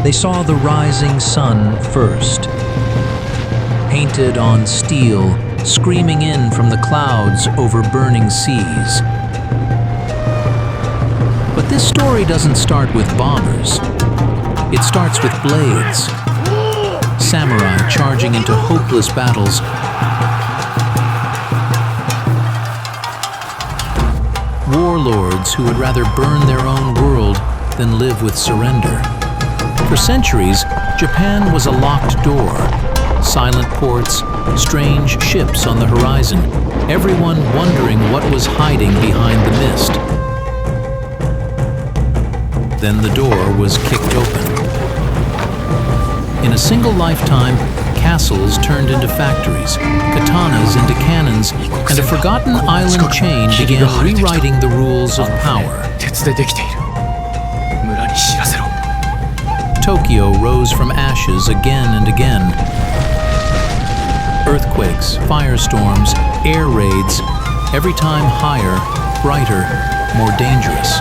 They saw the rising sun first, painted on steel, screaming in from the clouds over burning seas. But this story doesn't start with bombers. It starts with blades, samurai charging into hopeless battles, warlords who would rather burn their own world than live with surrender. For centuries, Japan was a locked door. Silent ports, strange ships on the horizon, everyone wondering what was hiding behind the mist. Then the door was kicked open. In a single lifetime, castles turned into factories, katanas into cannons, and a forgotten island chain began rewriting the rules of power. Tokyo rose from ashes again and again. Earthquakes, firestorms, air raids, every time higher, brighter, more dangerous.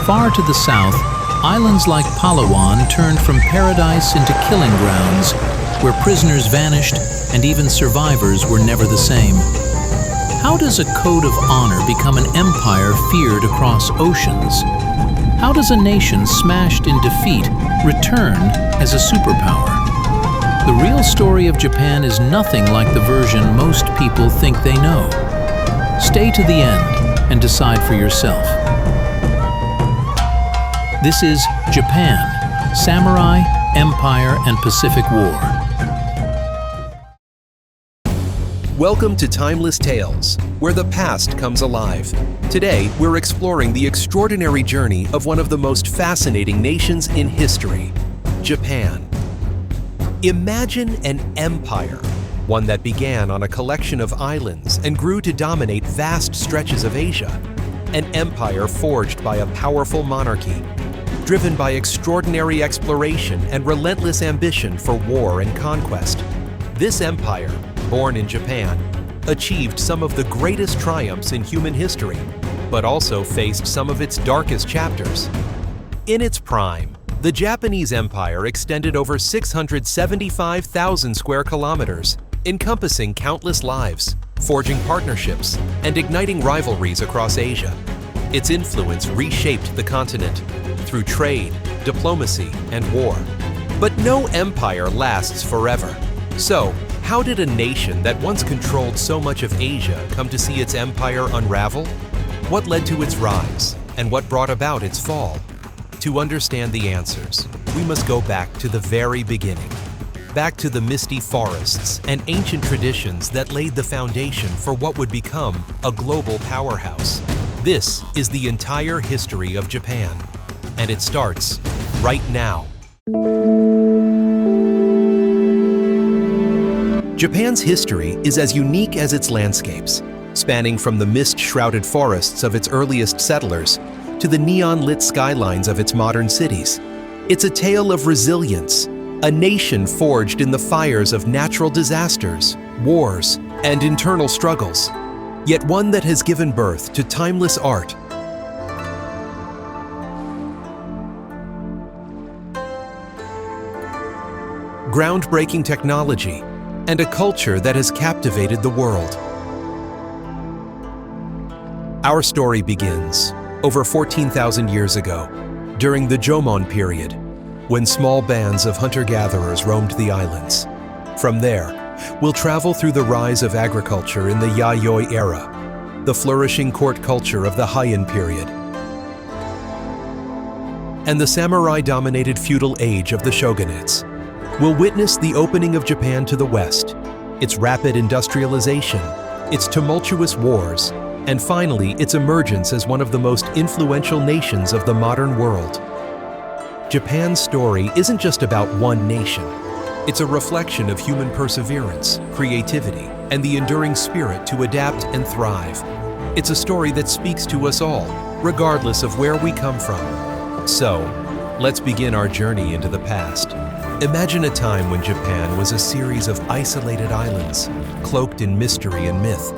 Far to the south, islands like Palawan turned from paradise into killing grounds, where prisoners vanished and even survivors were never the same. How does a code of honor become an empire feared across oceans? How does a nation smashed in defeat return as a superpower? The real story of Japan is nothing like the version most people think they know. Stay to the end and decide for yourself. This is Japan, Samurai, Empire, and Pacific War. Welcome to Timeless Tales, where the past comes alive. Today, we're exploring the extraordinary journey of one of the most fascinating nations in history, Japan. Imagine an empire, one that began on a collection of islands and grew to dominate vast stretches of Asia. An empire forged by a powerful monarchy, driven by extraordinary exploration and relentless ambition for war and conquest. This empire, born in Japan, achieved some of the greatest triumphs in human history, but also faced some of its darkest chapters. In its prime, the Japanese Empire extended over 675,000 square kilometers, encompassing countless lives, forging partnerships, and igniting rivalries across Asia. Its influence reshaped the continent through trade, diplomacy, and war. But no empire lasts forever. So, how did a nation that once controlled so much of Asia come to see its empire unravel? What led to its rise, and what brought about its fall? To understand the answers, we must go back to the very beginning. Back to the misty forests and ancient traditions that laid the foundation for what would become a global powerhouse. This is the entire history of Japan, and it starts right now. Japan's history is as unique as its landscapes, spanning from the mist-shrouded forests of its earliest settlers to the neon-lit skylines of its modern cities. It's a tale of resilience, a nation forged in the fires of natural disasters, wars, and internal struggles, yet one that has given birth to timeless art, groundbreaking technology, and a culture that has captivated the world. Our story begins over 14,000 years ago, during the Jomon period, when small bands of hunter-gatherers roamed the islands. From there, we'll travel through the rise of agriculture in the Yayoi era, the flourishing court culture of the Heian period, and the samurai-dominated feudal age of the shogunates. We'll witness the opening of Japan to the West, its rapid industrialization, its tumultuous wars, and finally its emergence as one of the most influential nations of the modern world. Japan's story isn't just about one nation. It's a reflection of human perseverance, creativity, and the enduring spirit to adapt and thrive. It's a story that speaks to us all, regardless of where we come from. So, let's begin our journey into the past. Imagine a time when Japan was a series of isolated islands, cloaked in mystery and myth.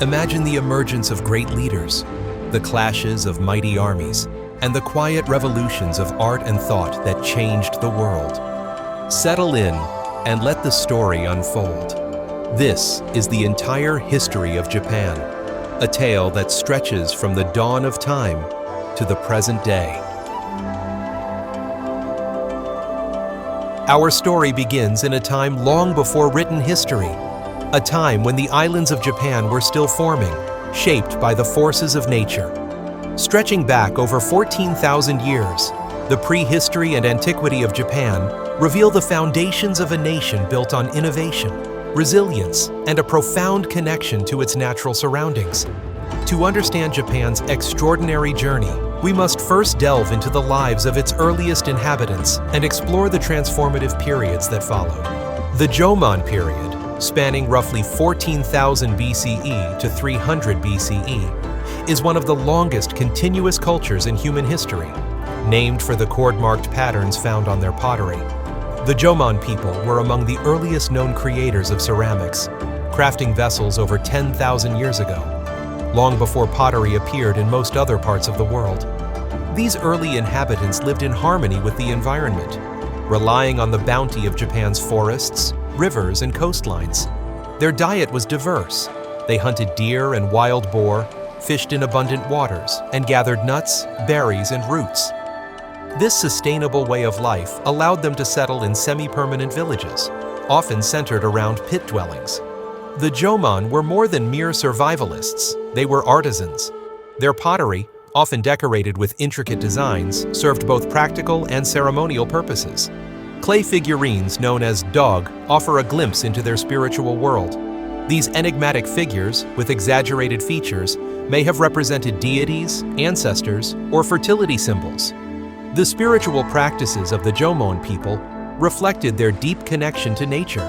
Imagine the emergence of great leaders, the clashes of mighty armies, and the quiet revolutions of art and thought that changed the world. Settle in and let the story unfold. This is the entire history of Japan, a tale that stretches from the dawn of time to the present day. Our story begins in a time long before written history, a time when the islands of Japan were still forming, shaped by the forces of nature. Stretching back over 14,000 years, the prehistory and antiquity of Japan reveal the foundations of a nation built on innovation, resilience, and a profound connection to its natural surroundings. To understand Japan's extraordinary journey, we must first delve into the lives of its earliest inhabitants and explore the transformative periods that followed. The Jomon period, spanning roughly 14,000 BCE to 300 BCE, is one of the longest continuous cultures in human history, named for the cord-marked patterns found on their pottery. The Jomon people were among the earliest known creators of ceramics, crafting vessels over 10,000 years ago, long before pottery appeared in most other parts of the world. These early inhabitants lived in harmony with the environment, relying on the bounty of Japan's forests, rivers, and coastlines. Their diet was diverse. They hunted deer and wild boar, fished in abundant waters, and gathered nuts, berries, and roots. This sustainable way of life allowed them to settle in semi-permanent villages, often centered around pit dwellings. The Jomon were more than mere survivalists, they were artisans. Their pottery, often decorated with intricate designs, served both practical and ceremonial purposes. Clay figurines known as dog offer a glimpse into their spiritual world. These enigmatic figures, with exaggerated features, may have represented deities, ancestors, or fertility symbols. The spiritual practices of the Jomon people reflected their deep connection to nature.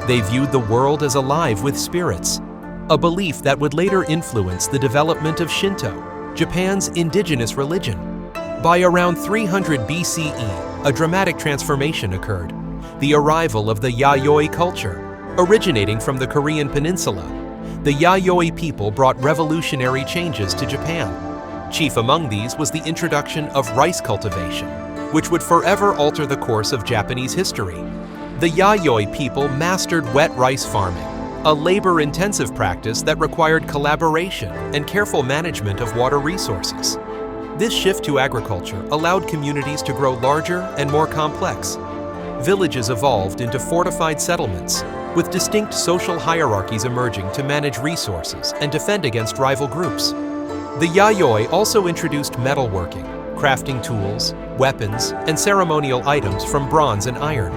They viewed the world as alive with spirits, a belief that would later influence the development of Shinto, Japan's indigenous religion. By around 300 BCE, a dramatic transformation occurred, the arrival of the Yayoi culture. Originating from the Korean peninsula, the Yayoi people brought revolutionary changes to Japan. Chief among these was the introduction of rice cultivation, which would forever alter the course of Japanese history. The Yayoi people mastered wet rice farming, a labor-intensive practice that required collaboration and careful management of water resources. This shift to agriculture allowed communities to grow larger and more complex. Villages evolved into fortified settlements, with distinct social hierarchies emerging to manage resources and defend against rival groups. The Yayoi also introduced metalworking, crafting tools, weapons, and ceremonial items from bronze and iron.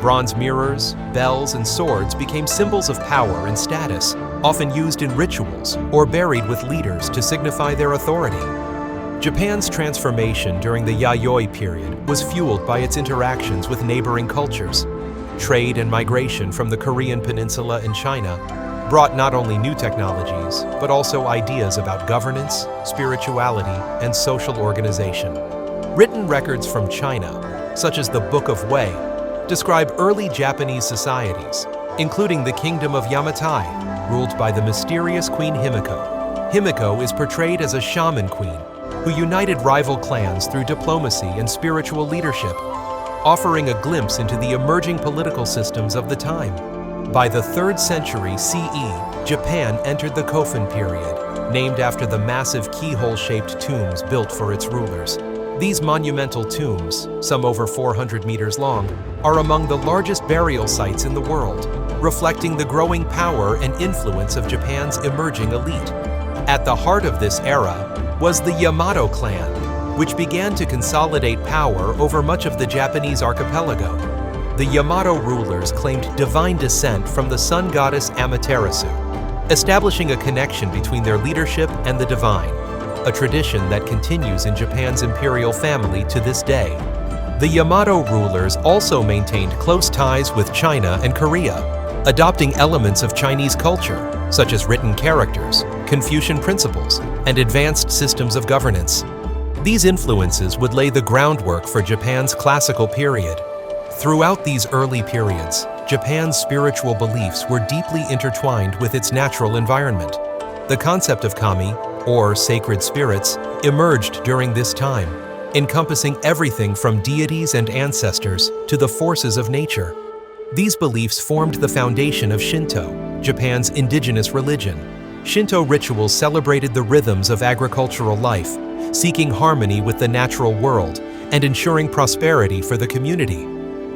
Bronze mirrors, bells, and swords became symbols of power and status, often used in rituals or buried with leaders to signify their authority. Japan's transformation during the Yayoi period was fueled by its interactions with neighboring cultures. Trade and migration from the Korean peninsula and China brought not only new technologies, but also ideas about governance, spirituality, and social organization. Written records from China, such as the Book of Wei, describe early Japanese societies, including the Kingdom of Yamatai, ruled by the mysterious Queen Himiko. Himiko is portrayed as a shaman queen who united rival clans through diplomacy and spiritual leadership, offering a glimpse into the emerging political systems of the time. By the 3rd century CE, Japan entered the Kofun period, named after the massive keyhole-shaped tombs built for its rulers. These monumental tombs, some over 400 meters long, are among the largest burial sites in the world, reflecting the growing power and influence of Japan's emerging elite. At the heart of this era was the Yamato clan, which began to consolidate power over much of the Japanese archipelago. The Yamato rulers claimed divine descent from the sun goddess Amaterasu, establishing a connection between their leadership and the divine, a tradition that continues in Japan's imperial family to this day. The Yamato rulers also maintained close ties with China and Korea, adopting elements of Chinese culture, such as written characters, Confucian principles, and advanced systems of governance. These influences would lay the groundwork for Japan's classical period. Throughout these early periods, Japan's spiritual beliefs were deeply intertwined with its natural environment. The concept of kami, or sacred spirits, emerged during this time, encompassing everything from deities and ancestors to the forces of nature. These beliefs formed the foundation of Shinto, Japan's indigenous religion. Shinto rituals celebrated the rhythms of agricultural life, seeking harmony with the natural world and ensuring prosperity for the community.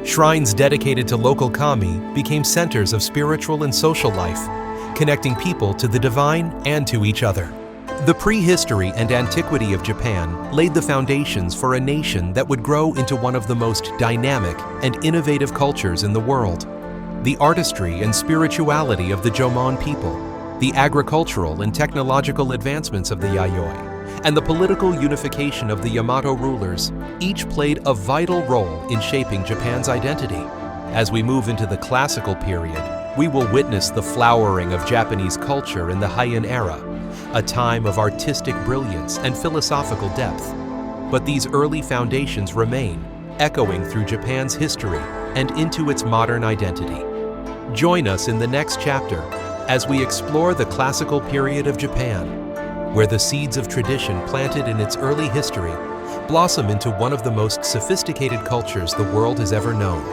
Shrines dedicated to local kami became centers of spiritual and social life, connecting people to the divine and to each other. The prehistory and antiquity of Japan laid the foundations for a nation that would grow into one of the most dynamic and innovative cultures in the world. The artistry and spirituality of the Jomon people, the agricultural and technological advancements of the Yayoi, and the political unification of the Yamato rulers each played a vital role in shaping Japan's identity. As we move into the classical period, we will witness the flowering of Japanese culture in the Heian era, a time of artistic brilliance and philosophical depth. But these early foundations remain, echoing through Japan's history and into its modern identity. Join us in the next chapter as we explore the classical period of Japan, where the seeds of tradition planted in its early history blossom into one of the most sophisticated cultures the world has ever known.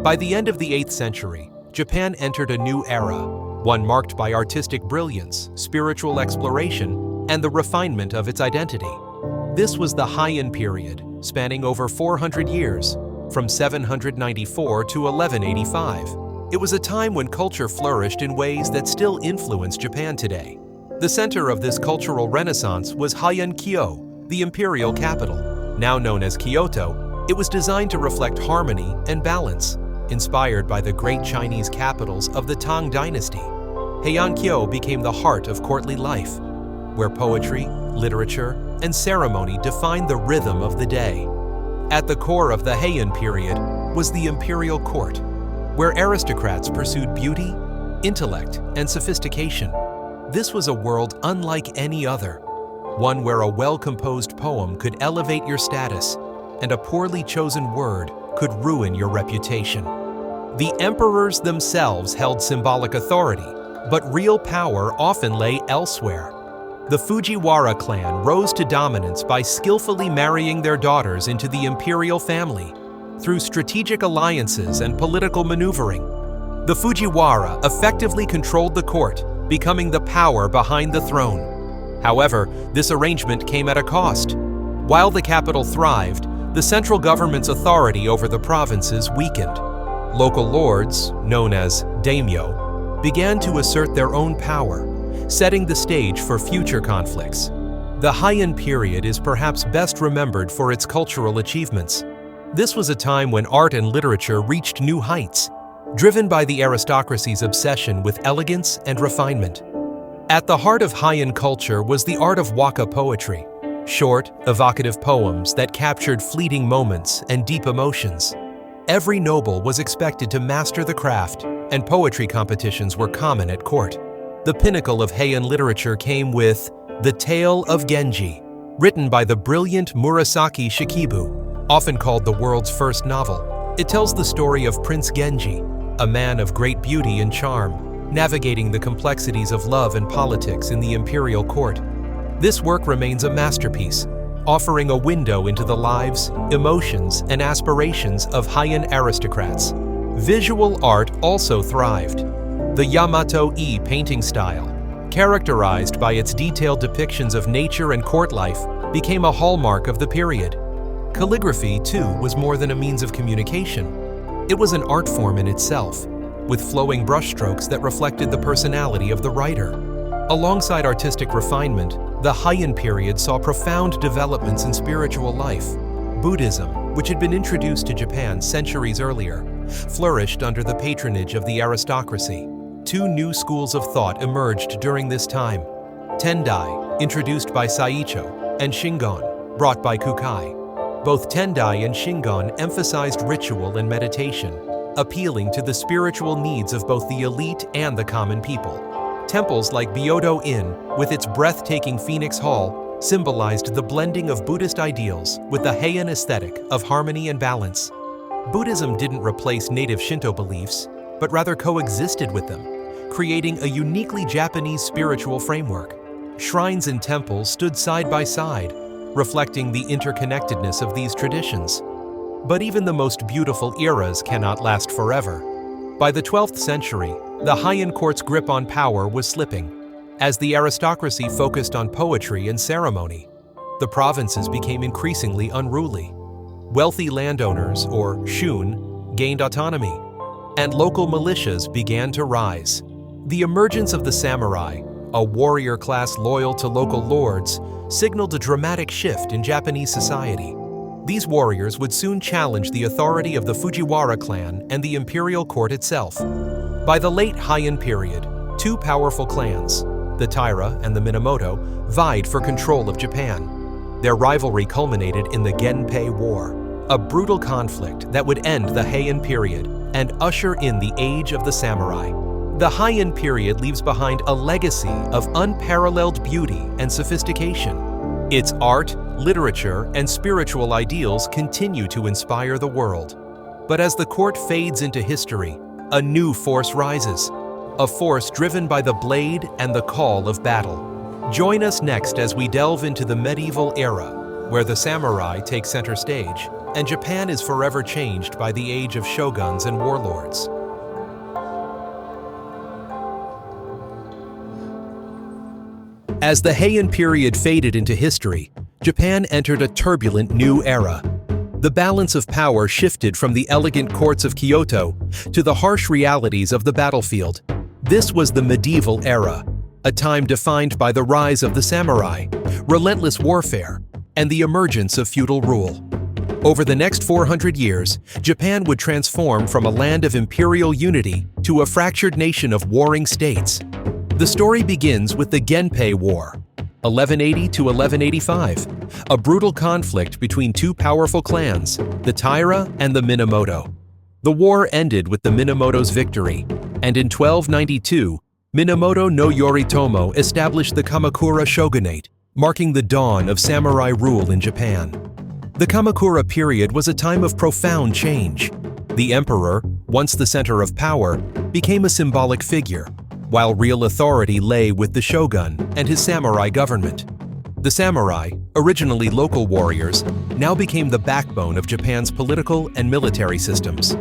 By the end of the 8th century, Japan entered a new era, one marked by artistic brilliance, spiritual exploration, and the refinement of its identity. This was the Heian period, spanning over 400 years, from 794 to 1185. It was a time when culture flourished in ways that still influence Japan today. The center of this cultural renaissance was Heian-kyo, the imperial capital. Now known as Kyoto, it was designed to reflect harmony and balance, inspired by the great Chinese capitals of the Tang dynasty. Heian-kyo became the heart of courtly life, where poetry, literature, and ceremony defined the rhythm of the day. At the core of the Heian period was the imperial court, where aristocrats pursued beauty, intellect, and sophistication. This was a world unlike any other, one where a well-composed poem could elevate your status and a poorly chosen word could ruin your reputation. The emperors themselves held symbolic authority, but real power often lay elsewhere. The Fujiwara clan rose to dominance by skillfully marrying their daughters into the imperial family through strategic alliances and political maneuvering. The Fujiwara effectively controlled the court, becoming the power behind the throne. However, this arrangement came at a cost. While the capital thrived, the central government's authority over the provinces weakened. Local lords, known as daimyo, began to assert their own power, setting the stage for future conflicts. The Heian period is perhaps best remembered for its cultural achievements. This was a time when art and literature reached new heights, driven by the aristocracy's obsession with elegance and refinement. At the heart of Heian culture was the art of waka poetry, short, evocative poems that captured fleeting moments and deep emotions. Every noble was expected to master the craft, and poetry competitions were common at court. The pinnacle of Heian literature came with The Tale of Genji, written by the brilliant Murasaki Shikibu, often called the world's first novel. It tells the story of Prince Genji, a man of great beauty and charm, navigating the complexities of love and politics in the imperial court. This work remains a masterpiece, offering a window into the lives, emotions, and aspirations of Heian aristocrats. Visual art also thrived. The Yamato-e painting style, characterized by its detailed depictions of nature and court life, became a hallmark of the period. Calligraphy, too, was more than a means of communication. It was an art form in itself, with flowing brushstrokes that reflected the personality of the writer. Alongside artistic refinement, the Heian period saw profound developments in spiritual life. Buddhism, which had been introduced to Japan centuries earlier, flourished under the patronage of the aristocracy. Two new schools of thought emerged during this time: Tendai, introduced by Saicho, and Shingon, brought by Kukai. Both Tendai and Shingon emphasized ritual and meditation, appealing to the spiritual needs of both the elite and the common people. Temples like Byodo-in, with its breathtaking Phoenix Hall, symbolized the blending of Buddhist ideals with the Heian aesthetic of harmony and balance. Buddhism didn't replace native Shinto beliefs, but rather coexisted with them, creating a uniquely Japanese spiritual framework. Shrines and temples stood side by side, reflecting the interconnectedness of these traditions. But even the most beautiful eras cannot last forever. By the 12th century, the Heian court's grip on power was slipping. As the aristocracy focused on poetry and ceremony, the provinces became increasingly unruly. Wealthy landowners, or shun, gained autonomy, and local militias began to rise. The emergence of the samurai, a warrior class loyal to local lords, signaled a dramatic shift in Japanese society. These warriors would soon challenge the authority of the Fujiwara clan and the imperial court itself. By the late Heian period, two powerful clans, the Taira and the Minamoto, vied for control of Japan. Their rivalry culminated in the Genpei War, a brutal conflict that would end the Heian period and usher in the age of the samurai. The Heian period leaves behind a legacy of unparalleled beauty and sophistication. Its art, literature, and spiritual ideals continue to inspire the world. But as the court fades into history, a new force rises, a force driven by the blade and the call of battle. Join us next as we delve into the medieval era, where the samurai take center stage, and Japan is forever changed by the age of shoguns and warlords. As the Heian period faded into history, Japan entered a turbulent new era. The balance of power shifted from the elegant courts of Kyoto to the harsh realities of the battlefield. This was the medieval era, a time defined by the rise of the samurai, relentless warfare, and the emergence of feudal rule. Over the next 400 years, Japan would transform from a land of imperial unity to a fractured nation of warring states. The story begins with the Genpei War, 1180 to 1185, a brutal conflict between two powerful clans, the Taira and the Minamoto. The war ended with the Minamoto's victory, and in 1292, Minamoto no Yoritomo established the Kamakura shogunate, marking the dawn of samurai rule in Japan. The Kamakura period was a time of profound change. The emperor, once the center of power, became a symbolic figure, while real authority lay with the shogun and his samurai government. The samurai, originally local warriors, now became the backbone of Japan's political and military systems.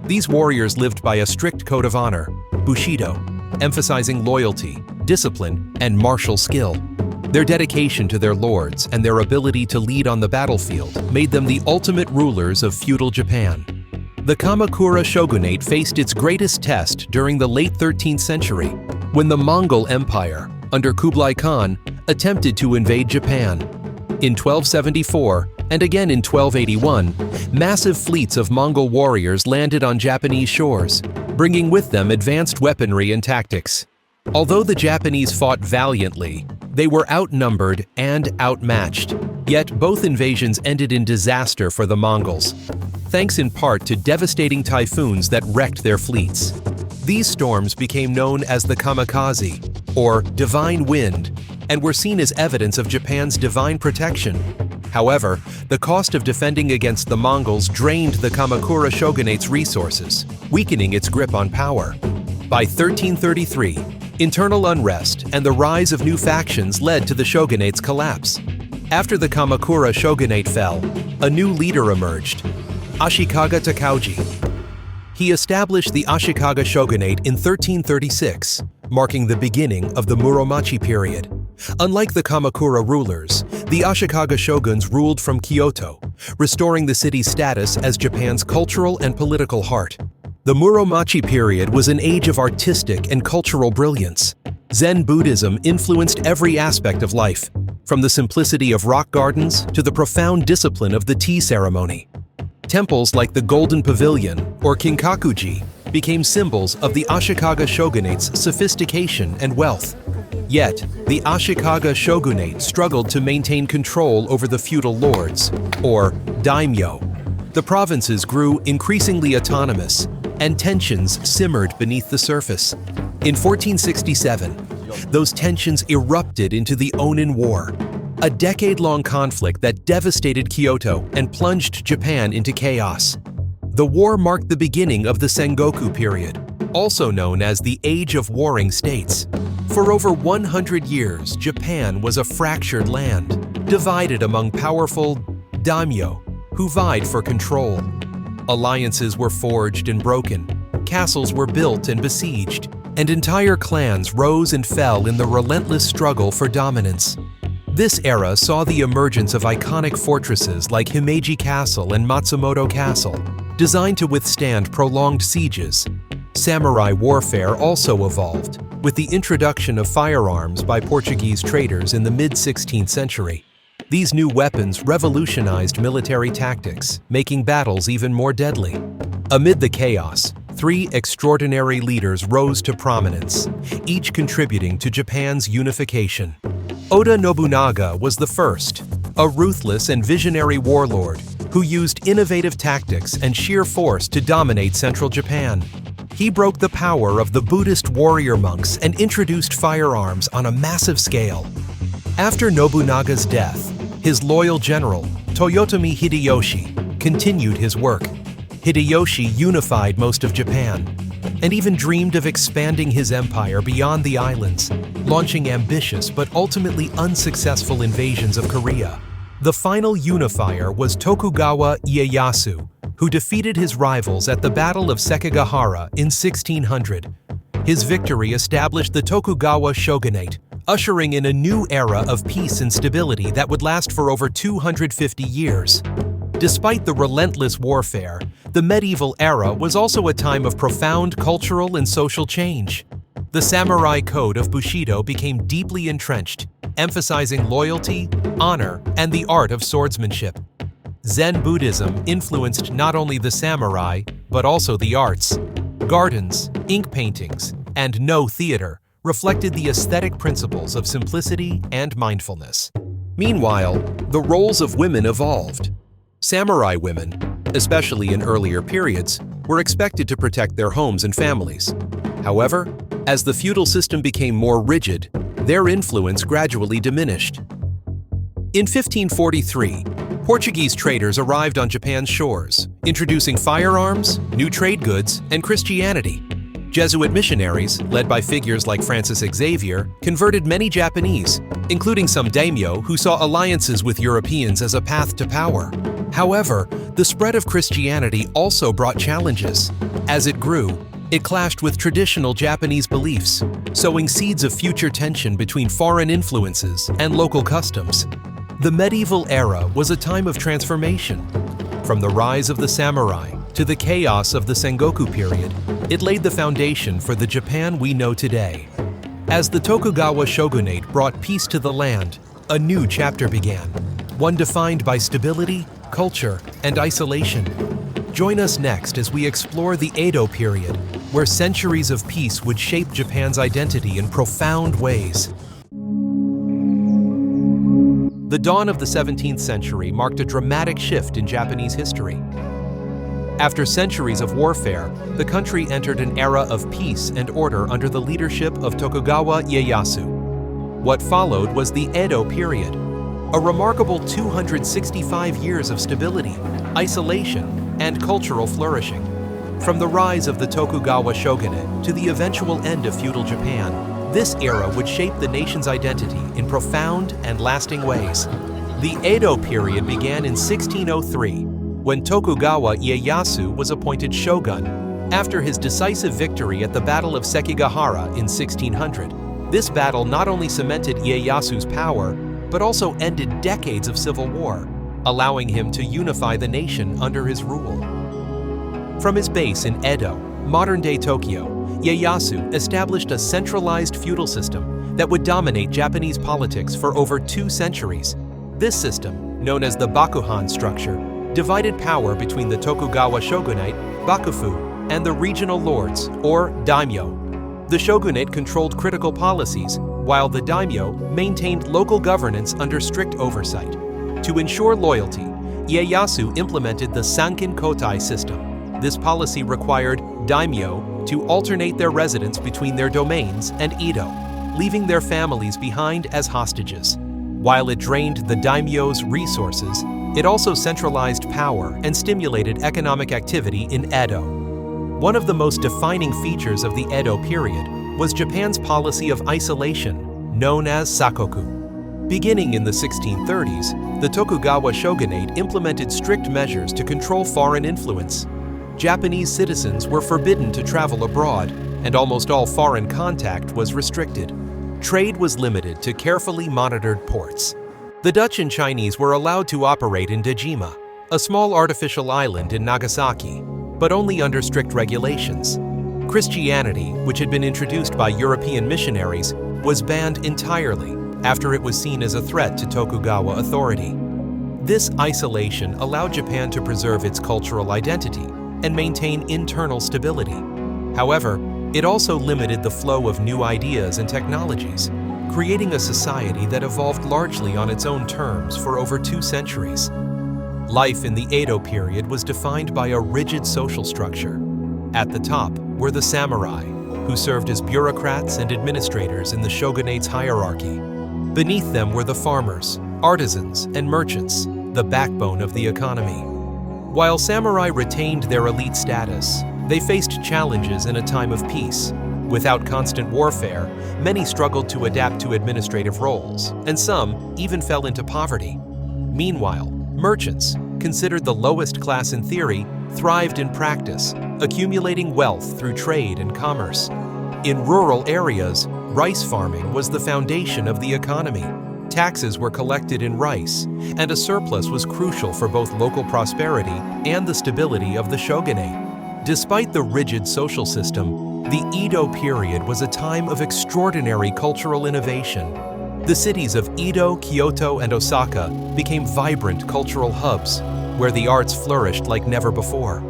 These warriors lived by a strict code of honor, Bushido, emphasizing loyalty, discipline, and martial skill. Their dedication to their lords and their ability to lead on the battlefield made them the ultimate rulers of feudal Japan. The Kamakura shogunate faced its greatest test during the late 13th century, when the Mongol Empire, under Kublai Khan, attempted to invade Japan. In 1274, and again in 1281, massive fleets of Mongol warriors landed on Japanese shores, bringing with them advanced weaponry and tactics. Although the Japanese fought valiantly, they were outnumbered and outmatched. Yet both invasions ended in disaster for the Mongols, thanks in part to devastating typhoons that wrecked their fleets. These storms became known as the kamikaze, or divine wind, and were seen as evidence of Japan's divine protection. However, the cost of defending against the Mongols drained the Kamakura shogunate's resources, weakening its grip on power. By 1333, internal unrest and the rise of new factions led to the shogunate's collapse. After the Kamakura shogunate fell, a new leader emerged, Ashikaga Takauji. He established the Ashikaga shogunate in 1336, marking the beginning of the Muromachi period. Unlike the Kamakura rulers, the Ashikaga shoguns ruled from Kyoto, restoring the city's status as Japan's cultural and political heart. The Muromachi period was an age of artistic and cultural brilliance. Zen Buddhism influenced every aspect of life, from the simplicity of rock gardens to the profound discipline of the tea ceremony. Temples like the Golden Pavilion or Kinkakuji became symbols of the Ashikaga shogunate's sophistication and wealth. Yet, the Ashikaga shogunate struggled to maintain control over the feudal lords, or daimyo. The provinces grew increasingly autonomous, and tensions simmered beneath the surface. In 1467, those tensions erupted into the Onin War, a decade-long conflict that devastated Kyoto and plunged Japan into chaos. The war marked the beginning of the Sengoku period, also known as the Age of Warring States. For over 100 years, Japan was a fractured land, divided among powerful daimyo who vied for control. Alliances were forged and broken, castles were built and besieged, and entire clans rose and fell in the relentless struggle for dominance. This era saw the emergence of iconic fortresses like Himeji Castle and Matsumoto Castle, designed to withstand prolonged sieges. Samurai warfare also evolved, with the introduction of firearms by Portuguese traders in the mid-16th century. These new weapons revolutionized military tactics, making battles even more deadly. Amid the chaos, three extraordinary leaders rose to prominence, each contributing to Japan's unification. Oda Nobunaga was the first, a ruthless and visionary warlord who used innovative tactics and sheer force to dominate central Japan. He broke the power of the Buddhist warrior monks and introduced firearms on a massive scale. After Nobunaga's death, his loyal general, Toyotomi Hideyoshi, continued his work. Hideyoshi unified most of Japan, and even dreamed of expanding his empire beyond the islands, launching ambitious but ultimately unsuccessful invasions of Korea. The final unifier was Tokugawa Ieyasu, who defeated his rivals at the Battle of Sekigahara in 1600. His victory established the Tokugawa shogunate, ushering in a new era of peace and stability that would last for over 250 years. Despite the relentless warfare, the medieval era was also a time of profound cultural and social change. The samurai code of Bushido became deeply entrenched, emphasizing loyalty, honor, and the art of swordsmanship. Zen Buddhism influenced not only the samurai, but also the arts. Gardens, ink paintings, and no theater reflected the aesthetic principles of simplicity and mindfulness. Meanwhile, the roles of women evolved. Samurai women, especially in earlier periods, were expected to protect their homes and families. However, as the feudal system became more rigid, their influence gradually diminished. In 1543, Portuguese traders arrived on Japan's shores, introducing firearms, new trade goods, and Christianity. Jesuit missionaries, led by figures like Francis Xavier, converted many Japanese, including some daimyo who saw alliances with Europeans as a path to power. However, the spread of Christianity also brought challenges. As it grew, it clashed with traditional Japanese beliefs, sowing seeds of future tension between foreign influences and local customs. The medieval era was a time of transformation. From the rise of the samurai to the chaos of the Sengoku period, it laid the foundation for the Japan we know today. As the Tokugawa shogunate brought peace to the land, a new chapter began, one defined by stability, culture, and isolation. Join us next as we explore the Edo period, where centuries of peace would shape Japan's identity in profound ways. The dawn of the 17th century marked a dramatic shift in Japanese history. After centuries of warfare, the country entered an era of peace and order under the leadership of Tokugawa Ieyasu. What followed was the Edo period, a remarkable 265 years of stability, isolation, and cultural flourishing. From the rise of the Tokugawa shogunate to the eventual end of feudal Japan, this era would shape the nation's identity in profound and lasting ways. The Edo period began in 1603, when Tokugawa Ieyasu was appointed shogun. After his decisive victory at the Battle of Sekigahara in 1600, this battle not only cemented Ieyasu's power, but also ended decades of civil war, allowing him to unify the nation under his rule. From his base in Edo, modern-day Tokyo, Ieyasu established a centralized feudal system that would dominate Japanese politics for over 2 centuries. This system, known as the Bakuhan structure, divided power between the Tokugawa shogunate, Bakufu, and the regional lords, or daimyo. The shogunate controlled critical policies, while the daimyo maintained local governance under strict oversight. To ensure loyalty, Ieyasu implemented the Sankin Kotai system. This policy required daimyo to alternate their residence between their domains and Edo, leaving their families behind as hostages. While it drained the daimyo's resources, it also centralized power and stimulated economic activity in Edo. One of the most defining features of the Edo period was Japan's policy of isolation, known as sakoku. Beginning in the 1630s, the Tokugawa shogunate implemented strict measures to control foreign influence. Japanese citizens were forbidden to travel abroad, and almost all foreign contact was restricted. Trade was limited to carefully monitored ports. The Dutch and Chinese were allowed to operate in Dejima, a small artificial island in Nagasaki, but only under strict regulations. Christianity, which had been introduced by European missionaries, was banned entirely after it was seen as a threat to Tokugawa authority. This isolation allowed Japan to preserve its cultural identity and maintain internal stability. However, it also limited the flow of new ideas and technologies, creating a society that evolved largely on its own terms for over 2 centuries. Life in the Edo period was defined by a rigid social structure. At the top were the samurai, who served as bureaucrats and administrators in the shogunate's hierarchy. Beneath them were the farmers, artisans, and merchants, the backbone of the economy. While samurai retained their elite status, they faced challenges in a time of peace. Without constant warfare, many struggled to adapt to administrative roles, and some even fell into poverty. Meanwhile, merchants, considered the lowest class in theory, thrived in practice, accumulating wealth through trade and commerce. In rural areas, rice farming was the foundation of the economy. Taxes were collected in rice, and a surplus was crucial for both local prosperity and the stability of the shogunate. Despite the rigid social system, the Edo period was a time of extraordinary cultural innovation. The cities of Edo, Kyoto, and Osaka became vibrant cultural hubs, where the arts flourished like never before.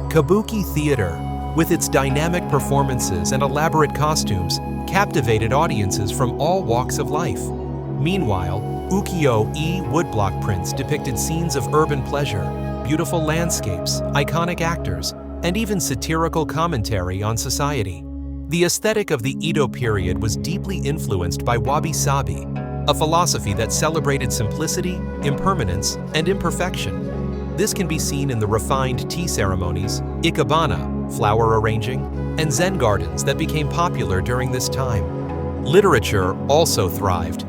Kabuki theater, with its dynamic performances and elaborate costumes, captivated audiences from all walks of life. Meanwhile, ukiyo-e woodblock prints depicted scenes of urban pleasure, beautiful landscapes, iconic actors, and even satirical commentary on society. The aesthetic of the Edo period was deeply influenced by wabi-sabi, a philosophy that celebrated simplicity, impermanence, and imperfection. This can be seen in the refined tea ceremonies, ikebana, flower arranging, and Zen gardens that became popular during this time. Literature also thrived.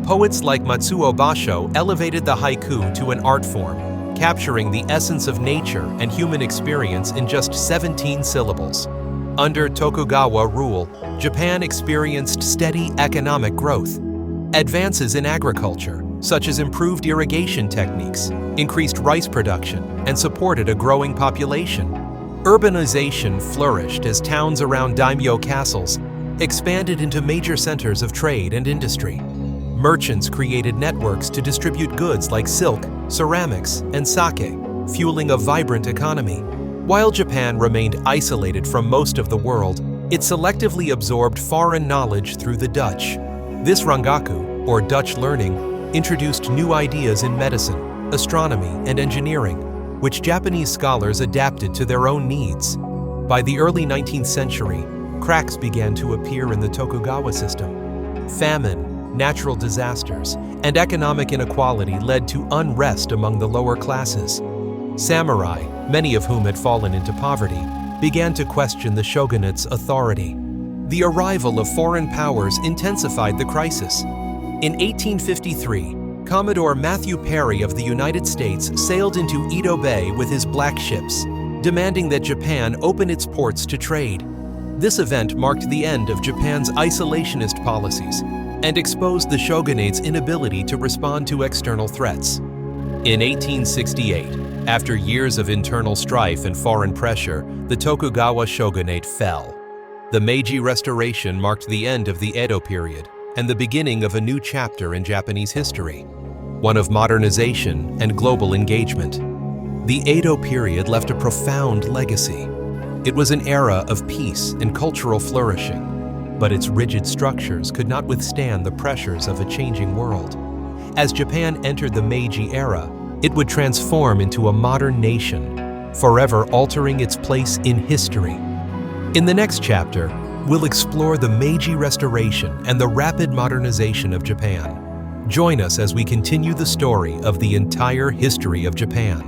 Poets like Matsuo Basho elevated the haiku to an art form, capturing the essence of nature and human experience in just 17 syllables. Under Tokugawa rule, Japan experienced steady economic growth. Advances in agriculture, such as improved irrigation techniques, increased rice production, and supported a growing population. Urbanization flourished as towns around daimyo castles expanded into major centers of trade and industry. Merchants created networks to distribute goods like silk, ceramics, and sake, fueling a vibrant economy. While Japan remained isolated from most of the world, it selectively absorbed foreign knowledge through the Dutch. This rangaku, or Dutch learning, introduced new ideas in medicine, astronomy, and engineering, which Japanese scholars adapted to their own needs. By the early 19th century, cracks began to appear in the Tokugawa system. Famine, natural disasters, and economic inequality led to unrest among the lower classes. Samurai, many of whom had fallen into poverty, began to question the shogunate's authority. The arrival of foreign powers intensified the crisis. In 1853, Commodore Matthew Perry of the United States sailed into Edo Bay with his black ships, demanding that Japan open its ports to trade. This event marked the end of Japan's isolationist policies and exposed the shogunate's inability to respond to external threats. In 1868, after years of internal strife and foreign pressure, the Tokugawa shogunate fell. The Meiji Restoration marked the end of the Edo period and the beginning of a new chapter in Japanese history, one of modernization and global engagement. The Edo period left a profound legacy. It was an era of peace and cultural flourishing, but its rigid structures could not withstand the pressures of a changing world. As Japan entered the Meiji era, it would transform into a modern nation, forever altering its place in history. In the next chapter, we'll explore the Meiji Restoration and the rapid modernization of Japan. Join us as we continue the story of the entire history of Japan.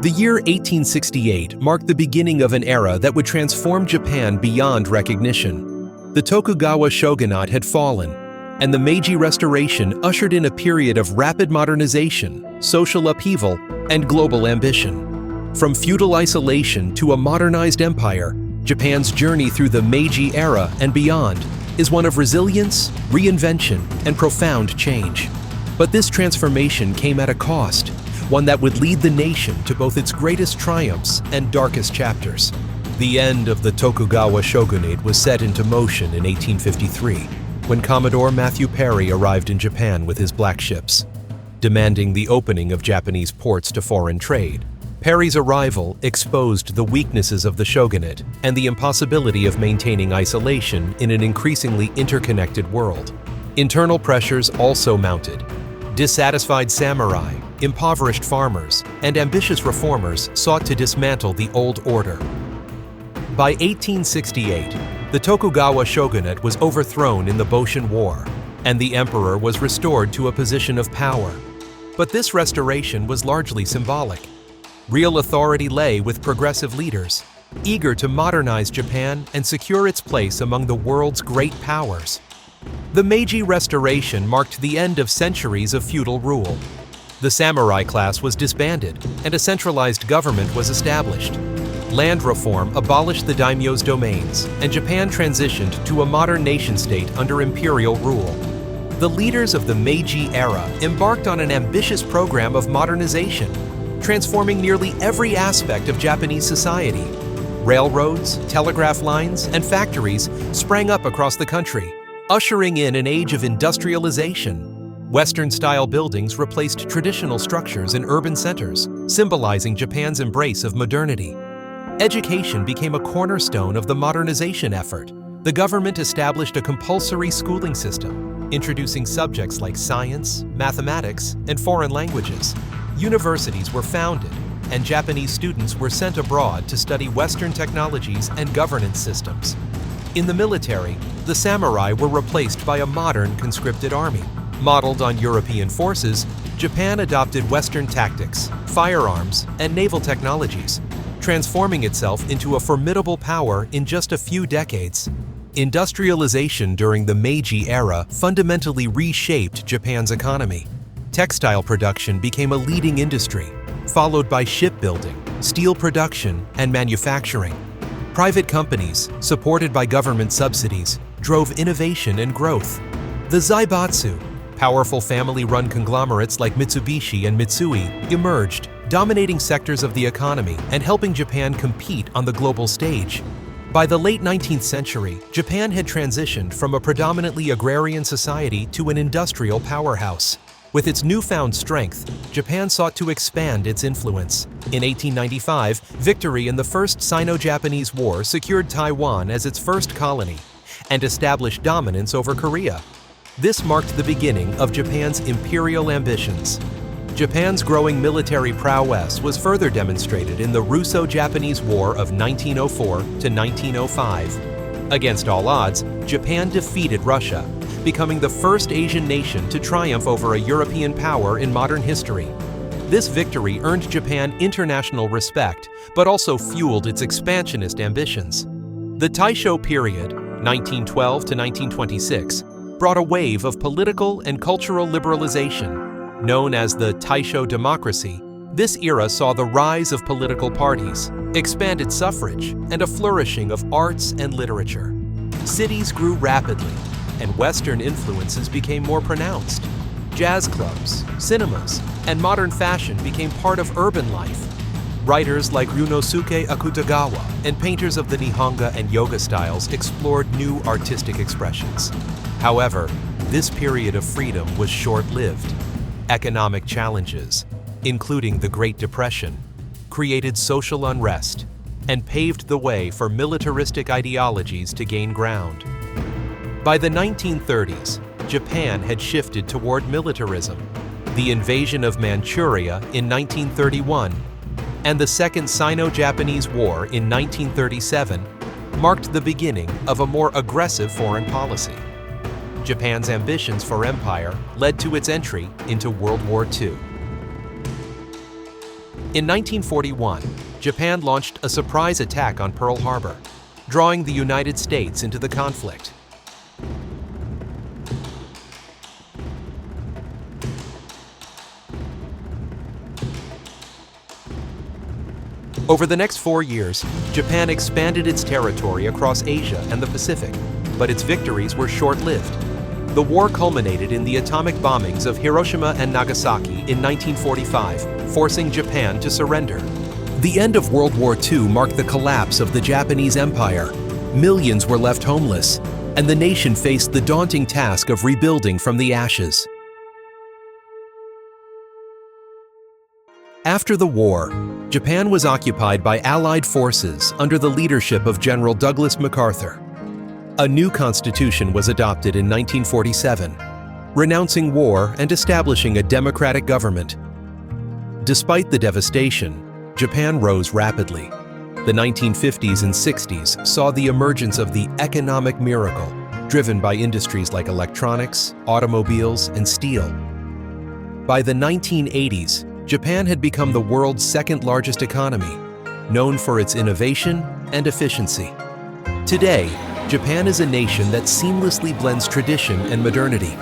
The year 1868 marked the beginning of an era that would transform Japan beyond recognition. The Tokugawa shogunate had fallen, and the Meiji Restoration ushered in a period of rapid modernization, social upheaval, and global ambition. From feudal isolation to a modernized empire, Japan's journey through the Meiji era and beyond is one of resilience, reinvention, and profound change. But this transformation came at a cost, one that would lead the nation to both its greatest triumphs and darkest chapters. The end of the Tokugawa shogunate was set into motion in 1853, when Commodore Matthew Perry arrived in Japan with his black ships. Demanding the opening of Japanese ports to foreign trade, Perry's arrival exposed the weaknesses of the shogunate and the impossibility of maintaining isolation in an increasingly interconnected world. Internal pressures also mounted. Dissatisfied samurai, impoverished farmers, and ambitious reformers sought to dismantle the old order. By 1868, the Tokugawa shogunate was overthrown in the Boshin War, and the emperor was restored to a position of power. But this restoration was largely symbolic. Real authority lay with progressive leaders, eager to modernize Japan and secure its place among the world's great powers. The Meiji Restoration marked the end of centuries of feudal rule. The samurai class was disbanded, and a centralized government was established. Land reform abolished the daimyo's domains, and Japan transitioned to a modern nation-state under imperial rule. The leaders of the Meiji era embarked on an ambitious program of modernization, transforming nearly every aspect of Japanese society. Railroads, telegraph lines, and factories sprang up across the country, ushering in an age of industrialization. Western-style buildings replaced traditional structures in urban centers, symbolizing Japan's embrace of modernity. Education became a cornerstone of the modernization effort. The government established a compulsory schooling system, introducing subjects like science, mathematics, and foreign languages. Universities were founded, and Japanese students were sent abroad to study Western technologies and governance systems. In the military, the samurai were replaced by a modern conscripted army. Modeled on European forces, Japan adopted Western tactics, firearms, and naval technologies, transforming itself into a formidable power in just a few decades. Industrialization during the Meiji era fundamentally reshaped Japan's economy. Textile production became a leading industry, followed by shipbuilding, steel production, and manufacturing. Private companies, supported by government subsidies, drove innovation and growth. The Zaibatsu, powerful family-run conglomerates like Mitsubishi and Mitsui, emerged, dominating sectors of the economy and helping Japan compete on the global stage. By the late 19th century, Japan had transitioned from a predominantly agrarian society to an industrial powerhouse. With its newfound strength, Japan sought to expand its influence. In 1895, victory in the First Sino-Japanese War secured Taiwan as its first colony and established dominance over Korea. This marked the beginning of Japan's imperial ambitions. Japan's growing military prowess was further demonstrated in the Russo-Japanese War of 1904 to 1905. Against all odds, Japan defeated Russia, becoming the first Asian nation to triumph over a European power in modern history. This victory earned Japan international respect, but also fueled its expansionist ambitions. The Taisho period, 1912 to 1926, brought a wave of political and cultural liberalization. Known as the Taisho democracy, this era saw the rise of political parties, expanded suffrage, and a flourishing of arts and literature. Cities grew rapidly, and Western influences became more pronounced. Jazz clubs, cinemas, and modern fashion became part of urban life. Writers like Ryunosuke Akutagawa and painters of the Nihonga and Yoga styles explored new artistic expressions. However, this period of freedom was short-lived. Economic challenges, including the Great Depression, created social unrest and paved the way for militaristic ideologies to gain ground. By the 1930s, Japan had shifted toward militarism. The invasion of Manchuria in 1931 and the Second Sino-Japanese War in 1937 marked the beginning of a more aggressive foreign policy. Japan's ambitions for empire led to its entry into World War II. In 1941, Japan launched a surprise attack on Pearl Harbor, drawing the United States into the conflict. Over the next 4 years, Japan expanded its territory across Asia and the Pacific, but its victories were short-lived. The war culminated in the atomic bombings of Hiroshima and Nagasaki in 1945, forcing Japan to surrender. The end of World War II marked the collapse of the Japanese Empire. Millions were left homeless, and the nation faced the daunting task of rebuilding from the ashes. After the war, Japan was occupied by Allied forces under the leadership of General Douglas MacArthur. A new constitution was adopted in 1947, renouncing war and establishing a democratic government. Despite the devastation, Japan rose rapidly. The 1950s and 60s saw the emergence of the economic miracle, driven by industries like electronics, automobiles, and steel. By the 1980s, Japan had become the world's second-largest economy, known for its innovation and efficiency. Today, Japan is a nation that seamlessly blends tradition and modernity.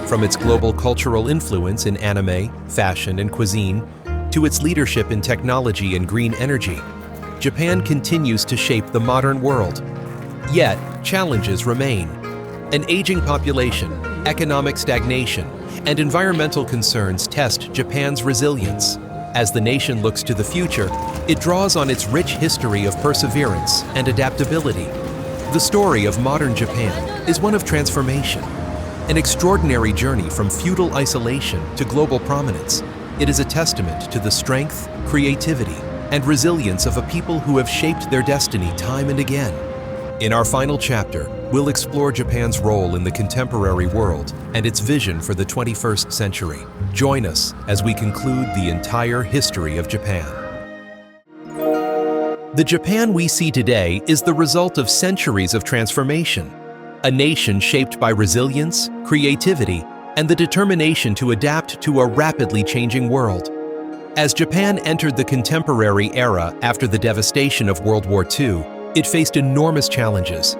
From its global cultural influence in anime, fashion, and cuisine, to its leadership in technology and green energy, Japan continues to shape the modern world. Yet, challenges remain. An aging population, economic stagnation, and environmental concerns test Japan's resilience. As the nation looks to the future, it draws on its rich history of perseverance and adaptability. The story of modern Japan is one of transformation, an extraordinary journey from feudal isolation to global prominence. It is a testament to the strength, creativity, and resilience of a people who have shaped their destiny time and again. In our final chapter, we'll explore Japan's role in the contemporary world and its vision for the 21st century. Join us as we conclude the entire history of Japan. The Japan we see today is the result of centuries of transformation, a nation shaped by resilience, creativity, and the determination to adapt to a rapidly changing world. As Japan entered the contemporary era after the devastation of World War II, it faced enormous challenges.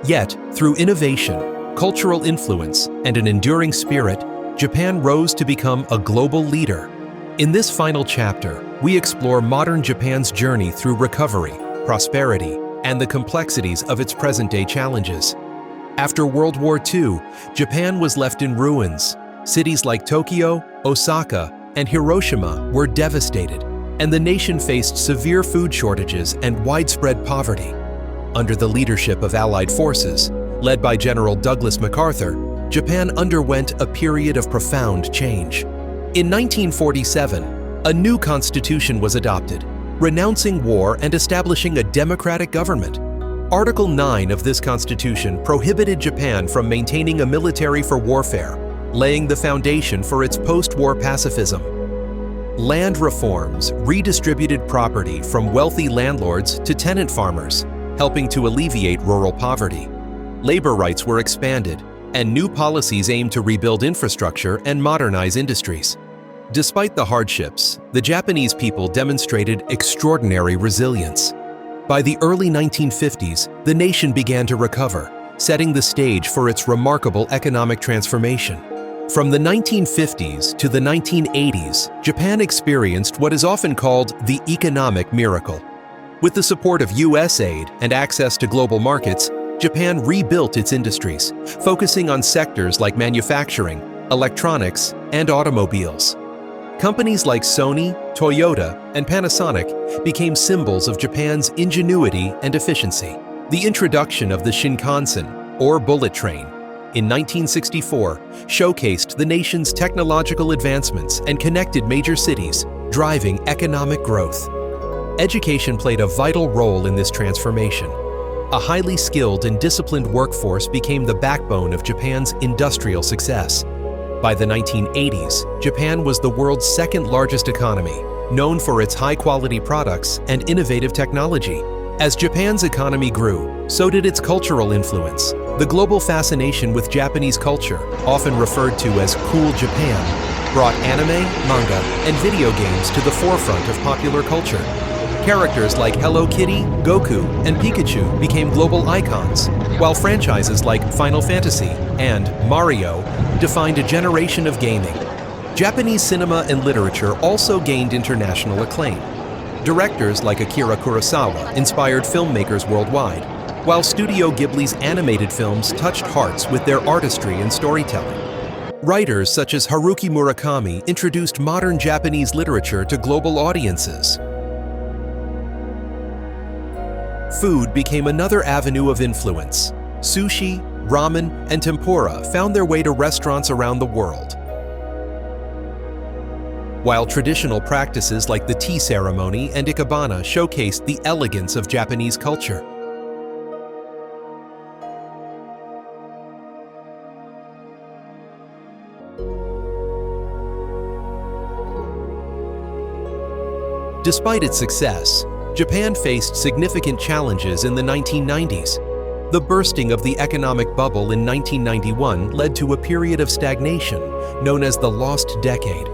Yet, through innovation, cultural influence, and an enduring spirit, Japan rose to become a global leader. In this final chapter, we explore modern Japan's journey through recovery, prosperity, and the complexities of its present-day challenges. After World War II, Japan was left in ruins. Cities like Tokyo, Osaka, and Hiroshima were devastated, and the nation faced severe food shortages and widespread poverty. Under the leadership of Allied forces, led by General Douglas MacArthur, Japan underwent a period of profound change. In 1947, a new constitution was adopted, renouncing war and establishing a democratic government. Article 9 of this constitution prohibited Japan from maintaining a military for warfare, laying the foundation for its post-war pacifism. Land reforms redistributed property from wealthy landlords to tenant farmers, helping to alleviate rural poverty. Labor rights were expanded, and new policies aimed to rebuild infrastructure and modernize industries. Despite the hardships, the Japanese people demonstrated extraordinary resilience. By the early 1950s, the nation began to recover, setting the stage for its remarkable economic transformation. From the 1950s to the 1980s, Japan experienced what is often called the economic miracle. With the support of US aid and access to global markets, Japan rebuilt its industries, focusing on sectors like manufacturing, electronics, and automobiles. Companies like Sony, Toyota, and Panasonic became symbols of Japan's ingenuity and efficiency. The introduction of the Shinkansen, or bullet train, in 1964 showcased the nation's technological advancements and connected major cities, driving economic growth. Education played a vital role in this transformation. A highly skilled and disciplined workforce became the backbone of Japan's industrial success. By the 1980s, Japan was the world's second-largest economy, known for its high-quality products and innovative technology. As Japan's economy grew, so did its cultural influence. The global fascination with Japanese culture, often referred to as Cool Japan, brought anime, manga, and video games to the forefront of popular culture. Characters like Hello Kitty, Goku, and Pikachu became global icons, while franchises like Final Fantasy and Mario defined a generation of gaming. Japanese cinema and literature also gained international acclaim. Directors like Akira Kurosawa inspired filmmakers worldwide, while Studio Ghibli's animated films touched hearts with their artistry and storytelling. Writers such as Haruki Murakami introduced modern Japanese literature to global audiences. Food became another avenue of influence. Sushi, ramen, and tempura found their way to restaurants around the world. While traditional practices like the tea ceremony and ikebana showcased the elegance of Japanese culture. Despite its success, Japan faced significant challenges in the 1990s. The bursting of the economic bubble in 1991 led to a period of stagnation known as the Lost Decade.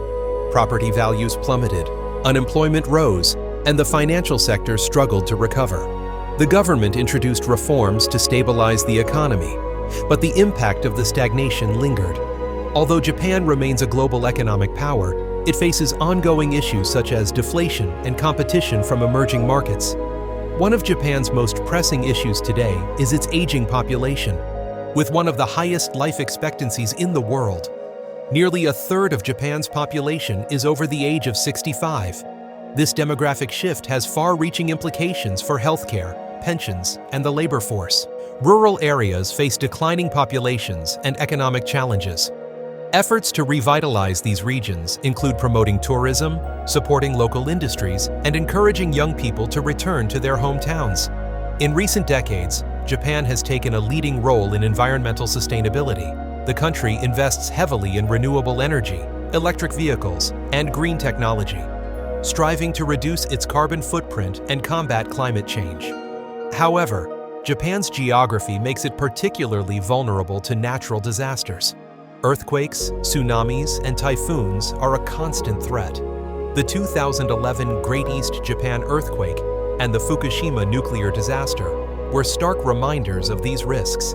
Property values plummeted, unemployment rose, and the financial sector struggled to recover. The government introduced reforms to stabilize the economy, but the impact of the stagnation lingered. Although Japan remains a global economic power, it faces ongoing issues such as deflation and competition from emerging markets. One of Japan's most pressing issues today is its aging population. With one of the highest life expectancies in the world, nearly a third of Japan's population is over the age of 65. This demographic shift has far-reaching implications for healthcare, pensions, and the labor force. Rural areas face declining populations and economic challenges. Efforts to revitalize these regions include promoting tourism, supporting local industries, and encouraging young people to return to their hometowns. In recent decades, Japan has taken a leading role in environmental sustainability. The country invests heavily in renewable energy, electric vehicles, and green technology, striving to reduce its carbon footprint and combat climate change. However, Japan's geography makes it particularly vulnerable to natural disasters. Earthquakes, tsunamis, and typhoons are a constant threat. The 2011 Great East Japan earthquake and the Fukushima nuclear disaster were stark reminders of these risks.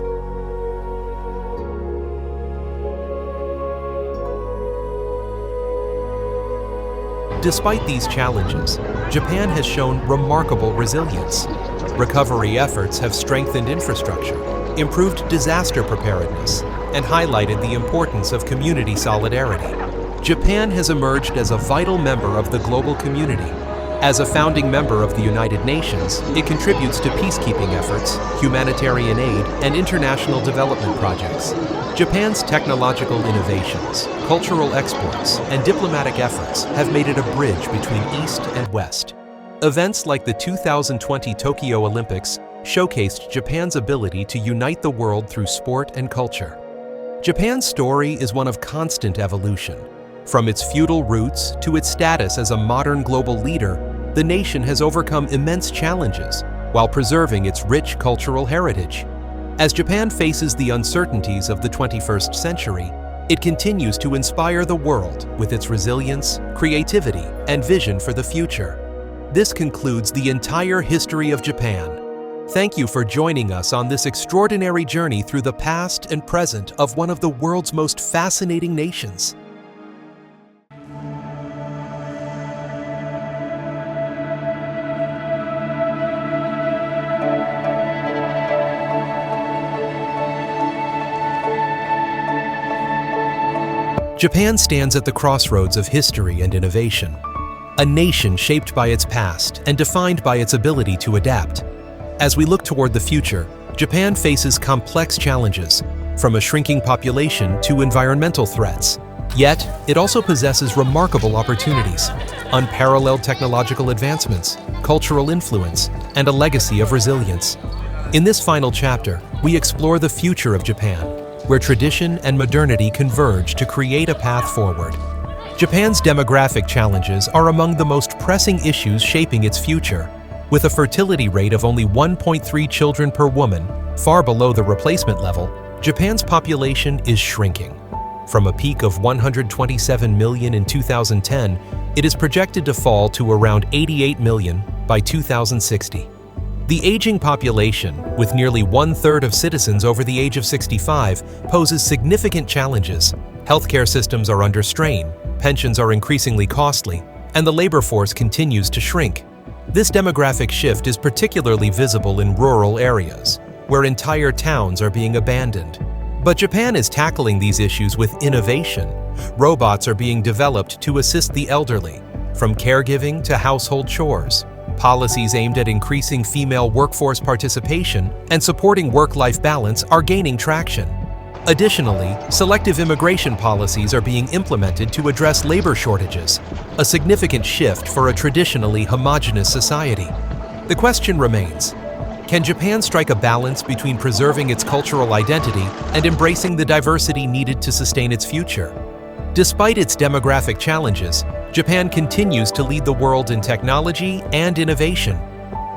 Despite these challenges, Japan has shown remarkable resilience. Recovery efforts have strengthened infrastructure, improved disaster preparedness, and highlighted the importance of community solidarity. Japan has emerged as a vital member of the global community. As a founding member of the United Nations, it contributes to peacekeeping efforts, humanitarian aid, and international development projects. Japan's technological innovations, cultural exports, and diplomatic efforts have made it a bridge between East and West. Events like the 2020 Tokyo Olympics showcased Japan's ability to unite the world through sport and culture. Japan's story is one of constant evolution. From its feudal roots to its status as a modern global leader, the nation has overcome immense challenges while preserving its rich cultural heritage. As Japan faces the uncertainties of the 21st century, it continues to inspire the world with its resilience, creativity, and vision for the future. This concludes the entire history of Japan. Thank you for joining us on this extraordinary journey through the past and present of one of the world's most fascinating nations. Japan stands at the crossroads of history and innovation. A nation shaped by its past and defined by its ability to adapt. As we look toward the future, Japan faces complex challenges, from a shrinking population to environmental threats. Yet, it also possesses remarkable opportunities, unparalleled technological advancements, cultural influence, and a legacy of resilience. In this final chapter, we explore the future of Japan, where tradition and modernity converge to create a path forward. Japan's demographic challenges are among the most pressing issues shaping its future. With a fertility rate of only 1.3 children per woman, far below the replacement level, Japan's population is shrinking. From a peak of 127 million in 2010, it is projected to fall to around 88 million by 2060. The aging population, with nearly one-third of citizens over the age of 65, poses significant challenges. Healthcare systems are under strain, pensions are increasingly costly, and the labor force continues to shrink. This demographic shift is particularly visible in rural areas, where entire towns are being abandoned. But Japan is tackling these issues with innovation. Robots are being developed to assist the elderly, from caregiving to household chores. Policies aimed at increasing female workforce participation and supporting work-life balance are gaining traction. Additionally, selective immigration policies are being implemented to address labor shortages, a significant shift for a traditionally homogeneous society. The question remains, can Japan strike a balance between preserving its cultural identity and embracing the diversity needed to sustain its future? Despite its demographic challenges, Japan continues to lead the world in technology and innovation.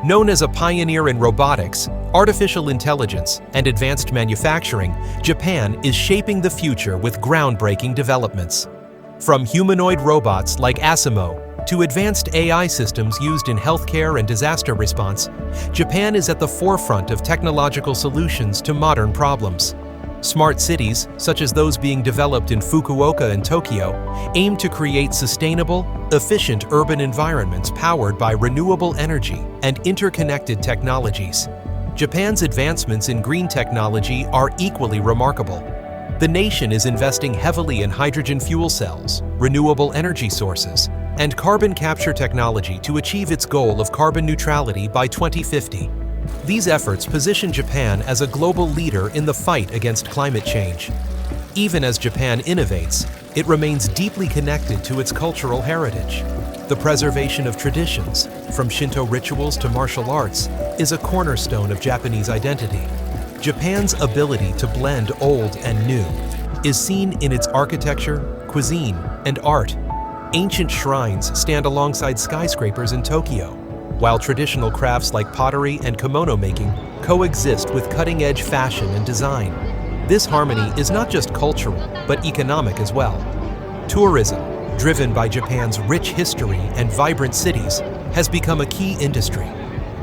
Known as a pioneer in robotics, artificial intelligence, and advanced manufacturing, Japan is shaping the future with groundbreaking developments. From humanoid robots like Asimo to advanced AI systems used in healthcare and disaster response, Japan is at the forefront of technological solutions to modern problems. Smart cities, such as those being developed in Fukuoka and Tokyo, aim to create sustainable, efficient urban environments powered by renewable energy and interconnected technologies. Japan's advancements in green technology are equally remarkable. The nation is investing heavily in hydrogen fuel cells, renewable energy sources, and carbon capture technology to achieve its goal of carbon neutrality by 2050. These efforts position Japan as a global leader in the fight against climate change. Even as Japan innovates, it remains deeply connected to its cultural heritage. The preservation of traditions, from Shinto rituals to martial arts, is a cornerstone of Japanese identity. Japan's ability to blend old and new is seen in its architecture, cuisine, and art. Ancient shrines stand alongside skyscrapers in Tokyo, while traditional crafts like pottery and kimono making coexist with cutting-edge fashion and design. This harmony is not just cultural, but economic as well. Tourism, driven by Japan's rich history and vibrant cities, has become a key industry.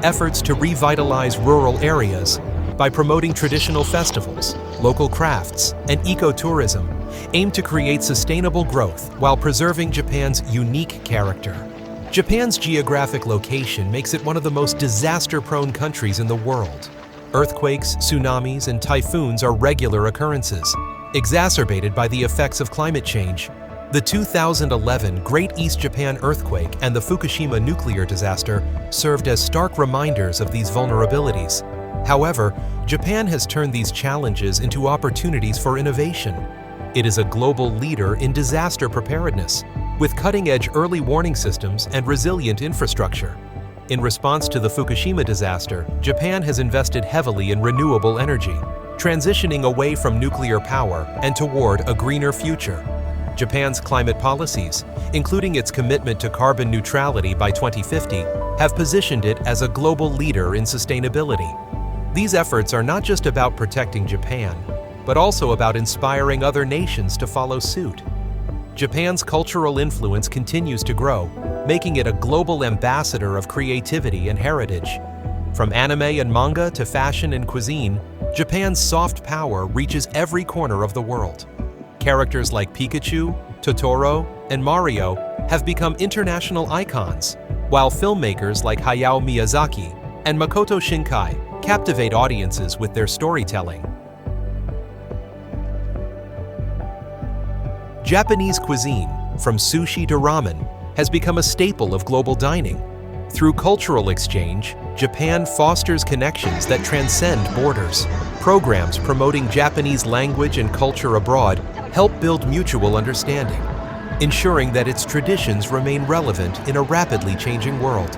Efforts to revitalize rural areas by promoting traditional festivals, local crafts, and ecotourism aim to create sustainable growth while preserving Japan's unique character. Japan's geographic location makes it one of the most disaster-prone countries in the world. Earthquakes, tsunamis, and typhoons are regular occurrences, exacerbated by the effects of climate change. The 2011 Great East Japan earthquake and the Fukushima nuclear disaster served as stark reminders of these vulnerabilities. However, Japan has turned these challenges into opportunities for innovation. It is a global leader in disaster preparedness, with cutting-edge early warning systems and resilient infrastructure. In response to the Fukushima disaster, Japan has invested heavily in renewable energy, transitioning away from nuclear power and toward a greener future. Japan's climate policies, including its commitment to carbon neutrality by 2050, have positioned it as a global leader in sustainability. These efforts are not just about protecting Japan, but also about inspiring other nations to follow suit. Japan's cultural influence continues to grow, making it a global ambassador of creativity and heritage. From anime and manga to fashion and cuisine, Japan's soft power reaches every corner of the world. Characters like Pikachu, Totoro, and Mario have become international icons, while filmmakers like Hayao Miyazaki and Makoto Shinkai captivate audiences with their storytelling. Japanese cuisine, from sushi to ramen, has become a staple of global dining. Through cultural exchange, Japan fosters connections that transcend borders. Programs promoting Japanese language and culture abroad help build mutual understanding, ensuring that its traditions remain relevant in a rapidly changing world.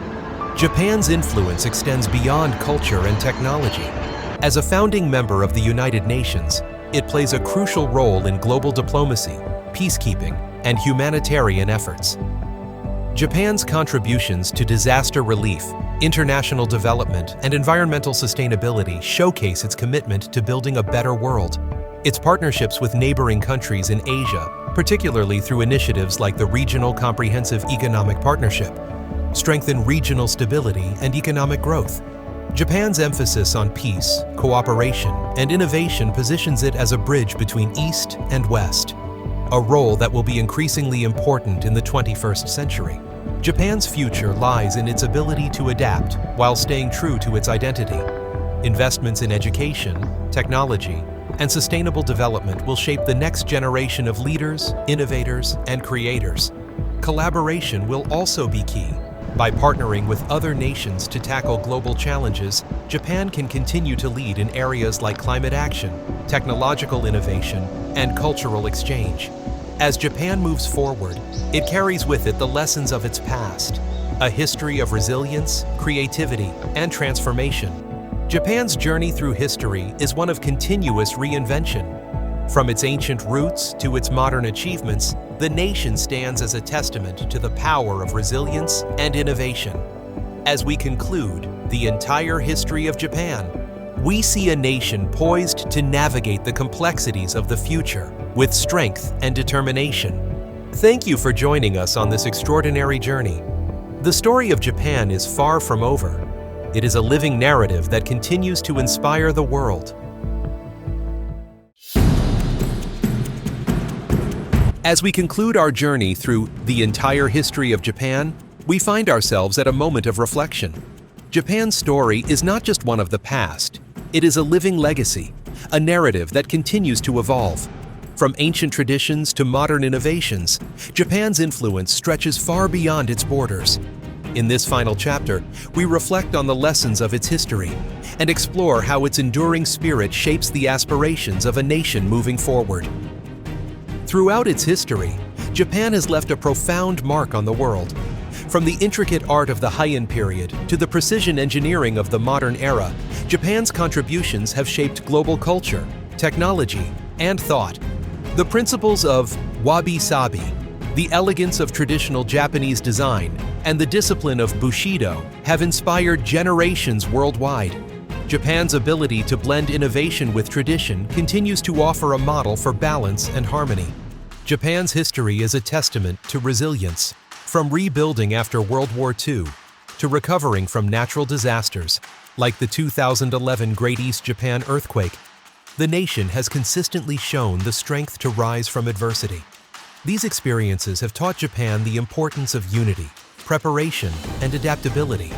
Japan's influence extends beyond culture and technology. As a founding member of the United Nations, it plays a crucial role in global diplomacy, peacekeeping, and humanitarian efforts. Japan's contributions to disaster relief, international development, and environmental sustainability showcase its commitment to building a better world. Its partnerships with neighboring countries in Asia, particularly through initiatives like the Regional Comprehensive Economic Partnership, strengthen regional stability and economic growth. Japan's emphasis on peace, cooperation, and innovation positions it as a bridge between East and West, a role that will be increasingly important in the 21st century. Japan's future lies in its ability to adapt while staying true to its identity. Investments in education, technology, and sustainable development will shape the next generation of leaders, innovators, and creators. Collaboration will also be key. By partnering with other nations to tackle global challenges, Japan can continue to lead in areas like climate action, technological innovation, and cultural exchange. As Japan moves forward, it carries with it the lessons of its past, a history of resilience, creativity, and transformation. Japan's journey through history is one of continuous reinvention. From its ancient roots to its modern achievements, the nation stands as a testament to the power of resilience and innovation. As we conclude the entire history of Japan, we see a nation poised to navigate the complexities of the future with strength and determination. Thank you for joining us on this extraordinary journey. The story of Japan is far from over. It is a living narrative that continues to inspire the world. As we conclude our journey through the entire history of Japan, we find ourselves at a moment of reflection. Japan's story is not just one of the past, it is a living legacy, a narrative that continues to evolve. From ancient traditions to modern innovations, Japan's influence stretches far beyond its borders. In this final chapter, we reflect on the lessons of its history and explore how its enduring spirit shapes the aspirations of a nation moving forward. Throughout its history, Japan has left a profound mark on the world. From the intricate art of the Heian period to the precision engineering of the modern era, Japan's contributions have shaped global culture, technology, and thought. The principles of wabi-sabi, the elegance of traditional Japanese design, and the discipline of Bushido have inspired generations worldwide. Japan's ability to blend innovation with tradition continues to offer a model for balance and harmony. Japan's history is a testament to resilience, from rebuilding after World War II to recovering from natural disasters like the 2011 Great East Japan earthquake. The nation has consistently shown the strength to rise from adversity. These experiences have taught Japan the importance of unity, preparation, and adaptability.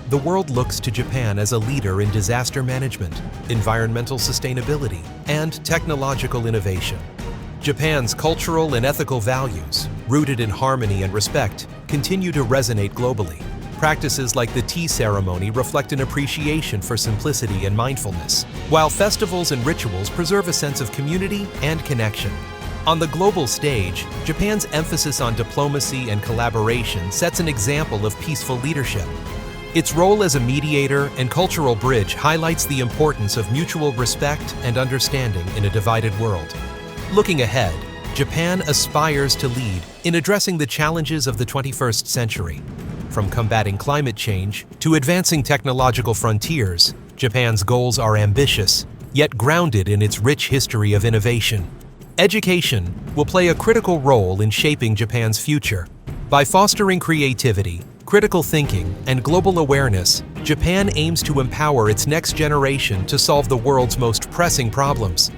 The world looks to Japan as a leader in disaster management, environmental sustainability, and technological innovation. Japan's cultural and ethical values, rooted in harmony and respect, continue to resonate globally. Practices like the tea ceremony reflect an appreciation for simplicity and mindfulness, while festivals and rituals preserve a sense of community and connection. On the global stage, Japan's emphasis on diplomacy and collaboration sets an example of peaceful leadership. Its role as a mediator and cultural bridge highlights the importance of mutual respect and understanding in a divided world. Looking ahead, Japan aspires to lead in addressing the challenges of the 21st century. From combating climate change to advancing technological frontiers, Japan's goals are ambitious, yet grounded in its rich history of innovation. Education will play a critical role in shaping Japan's future. By fostering creativity, critical thinking, and global awareness, Japan aims to empower its next generation to solve the world's most pressing problems.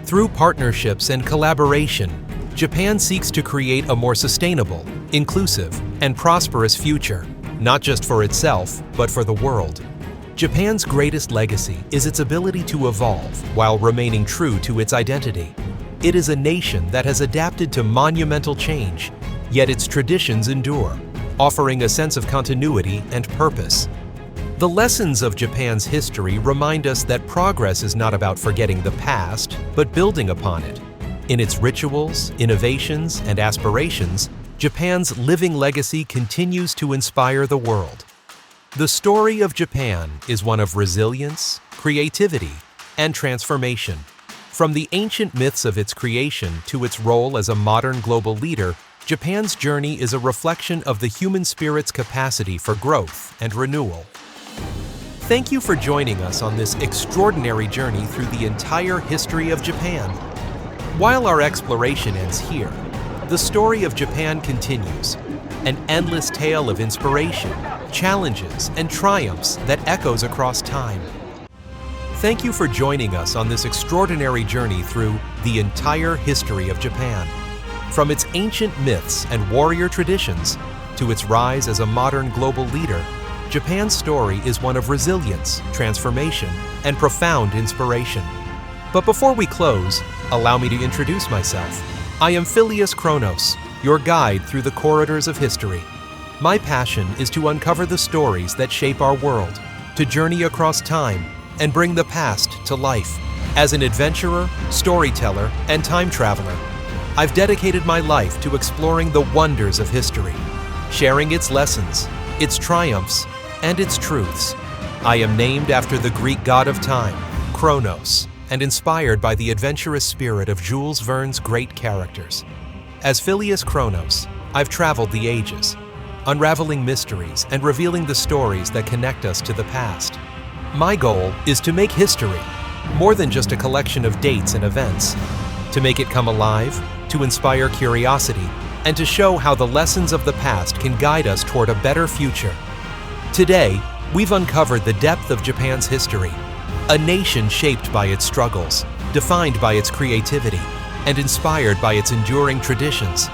Through partnerships and collaboration, Japan seeks to create a more sustainable, inclusive, and prosperous future, not just for itself, but for the world. Japan's greatest legacy is its ability to evolve while remaining true to its identity. It is a nation that has adapted to monumental change, yet its traditions endure, offering a sense of continuity and purpose. The lessons of Japan's history remind us that progress is not about forgetting the past, but building upon it. In its rituals, innovations, and aspirations, Japan's living legacy continues to inspire the world. The story of Japan is one of resilience, creativity, and transformation. From the ancient myths of its creation to its role as a modern global leader, Japan's journey is a reflection of the human spirit's capacity for growth and renewal. Thank you for joining us on this extraordinary journey through the entire history of Japan. While our exploration ends here, the story of Japan continues, an endless tale of inspiration, challenges, and triumphs that echoes across time. Thank you for joining us on this extraordinary journey through the entire history of Japan. From its ancient myths and warrior traditions to its rise as a modern global leader, Japan's story is one of resilience, transformation, and profound inspiration. But before we close, allow me to introduce myself. I am Phileas Kronos, your guide through the corridors of history. My passion is to uncover the stories that shape our world, to journey across time, and bring the past to life. As an adventurer, storyteller, and time traveler, I've dedicated my life to exploring the wonders of history, sharing its lessons, its triumphs, and its truths. I am named after the Greek god of time, Kronos, and inspired by the adventurous spirit of Jules Verne's great characters. As Phileas Kronos, I've traveled the ages, unraveling mysteries and revealing the stories that connect us to the past. My goal is to make history more than just a collection of dates and events, to make it come alive, to inspire curiosity, and to show how the lessons of the past can guide us toward a better future. Today, we've uncovered the depth of Japan's history, a nation shaped by its struggles, defined by its creativity, and inspired by its enduring traditions.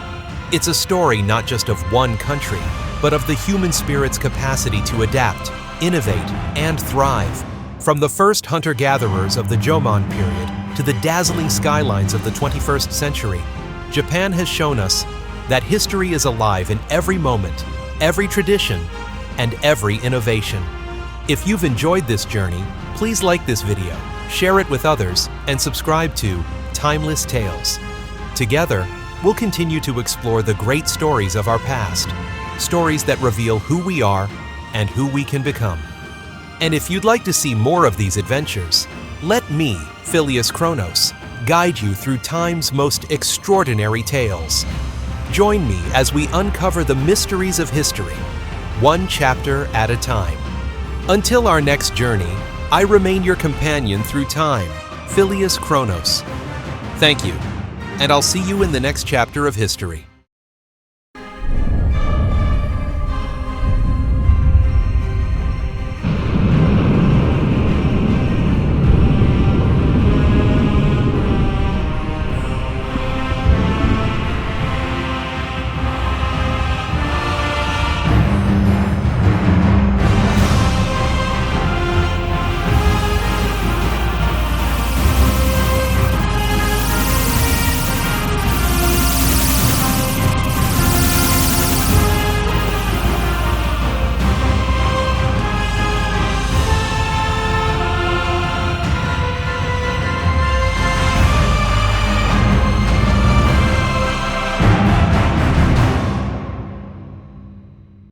It's a story not just of one country, but of the human spirit's capacity to adapt, innovate, and thrive. From the first hunter-gatherers of the Jomon period to the dazzling skylines of the 21st century, Japan has shown us that history is alive in every moment, every tradition, and every innovation. If you've enjoyed this journey, please like this video, share it with others, and subscribe to Timeless Tales. Together, we'll continue to explore the great stories of our past, stories that reveal who we are and who we can become. And if you'd like to see more of these adventures, let me, Phileas Kronos, guide you through time's most extraordinary tales. Join me as we uncover the mysteries of history, one chapter at a time. Until our next journey, I remain your companion through time, Phileas Kronos. Thank you, and I'll see you in the next chapter of history.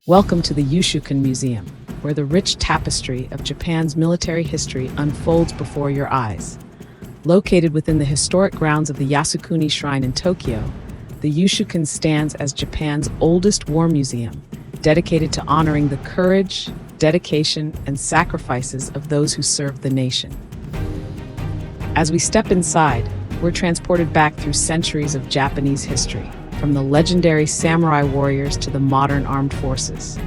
Welcome to the Yushukan Museum, where the rich tapestry of Japan's military history unfolds before your eyes. Located within the historic grounds of the Yasukuni Shrine in Tokyo, the Yushukan stands as Japan's oldest war museum, dedicated to honoring the courage, dedication, and sacrifices of those who served the nation. As we step inside, we're transported back through centuries of Japanese history, from the legendary samurai warriors to the modern armed forces.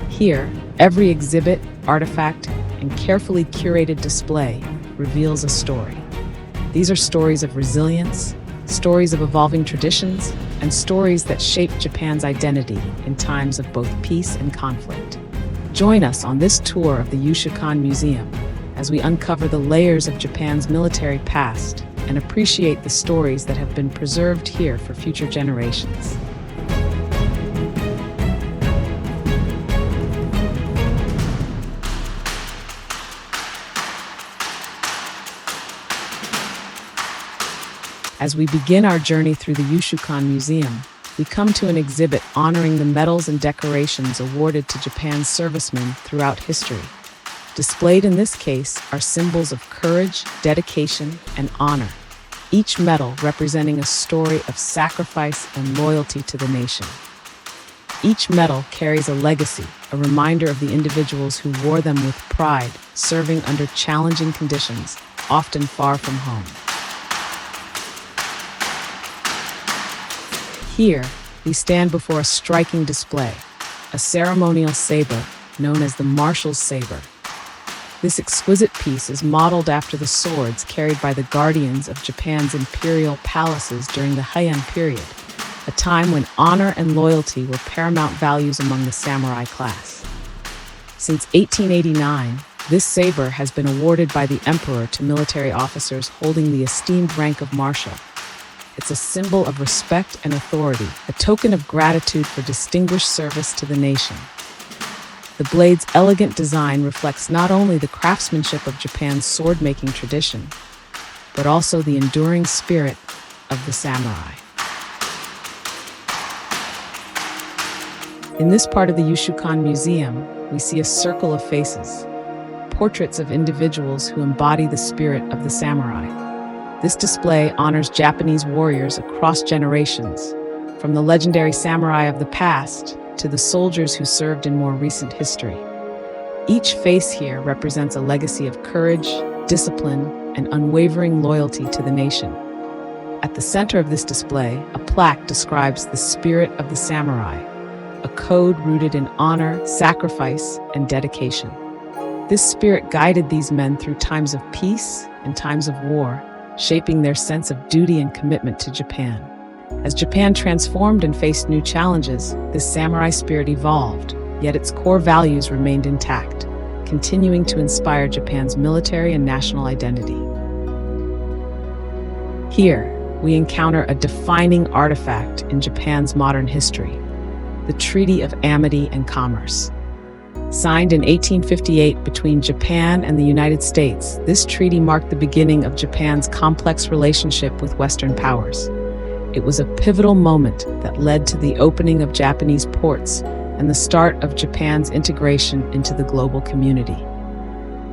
Here, every exhibit, artifact, and carefully curated display reveals a story. These are stories of resilience, stories of evolving traditions, and stories that shaped Japan's identity in times of both peace and conflict. Join us on this tour of the Yushukan Museum as we uncover the layers of Japan's military past and appreciate the stories that have been preserved here for future generations. As we begin our journey through the Yushukan Museum, we come to an exhibit honoring the medals and decorations awarded to Japan's servicemen throughout history. Displayed in this case are symbols of courage, dedication, and honor, each medal representing a story of sacrifice and loyalty to the nation. Each medal carries a legacy, a reminder of the individuals who wore them with pride, serving under challenging conditions, often far from home. Here, we stand before a striking display, a ceremonial saber known as the marshal's saber. This exquisite piece is modeled after the swords carried by the guardians of Japan's imperial palaces during the Heian period, a time when honor and loyalty were paramount values among the samurai class. Since 1889, this saber has been awarded by the emperor to military officers holding the esteemed rank of marshal. It's a symbol of respect and authority, a token of gratitude for distinguished service to the nation. The blade's elegant design reflects not only the craftsmanship of Japan's sword-making tradition, but also the enduring spirit of the samurai. In this part of the Yushukan Museum, we see a circle of faces, portraits of individuals who embody the spirit of the samurai. This display honors Japanese warriors across generations, from the legendary samurai of the past to the soldiers who served in more recent history. Each face here represents a legacy of courage, discipline, and unwavering loyalty to the nation. At the center of this display, a plaque describes the spirit of the samurai, a code rooted in honor, sacrifice, and dedication. This spirit guided these men through times of peace and times of war, shaping their sense of duty and commitment to Japan. As Japan transformed and faced new challenges, this samurai spirit evolved, yet its core values remained intact, continuing to inspire Japan's military and national identity. Here, we encounter a defining artifact in Japan's modern history, the Treaty of Amity and Commerce. Signed in 1858 between Japan and the United States, this treaty marked the beginning of Japan's complex relationship with Western powers. It was a pivotal moment that led to the opening of Japanese ports and the start of Japan's integration into the global community.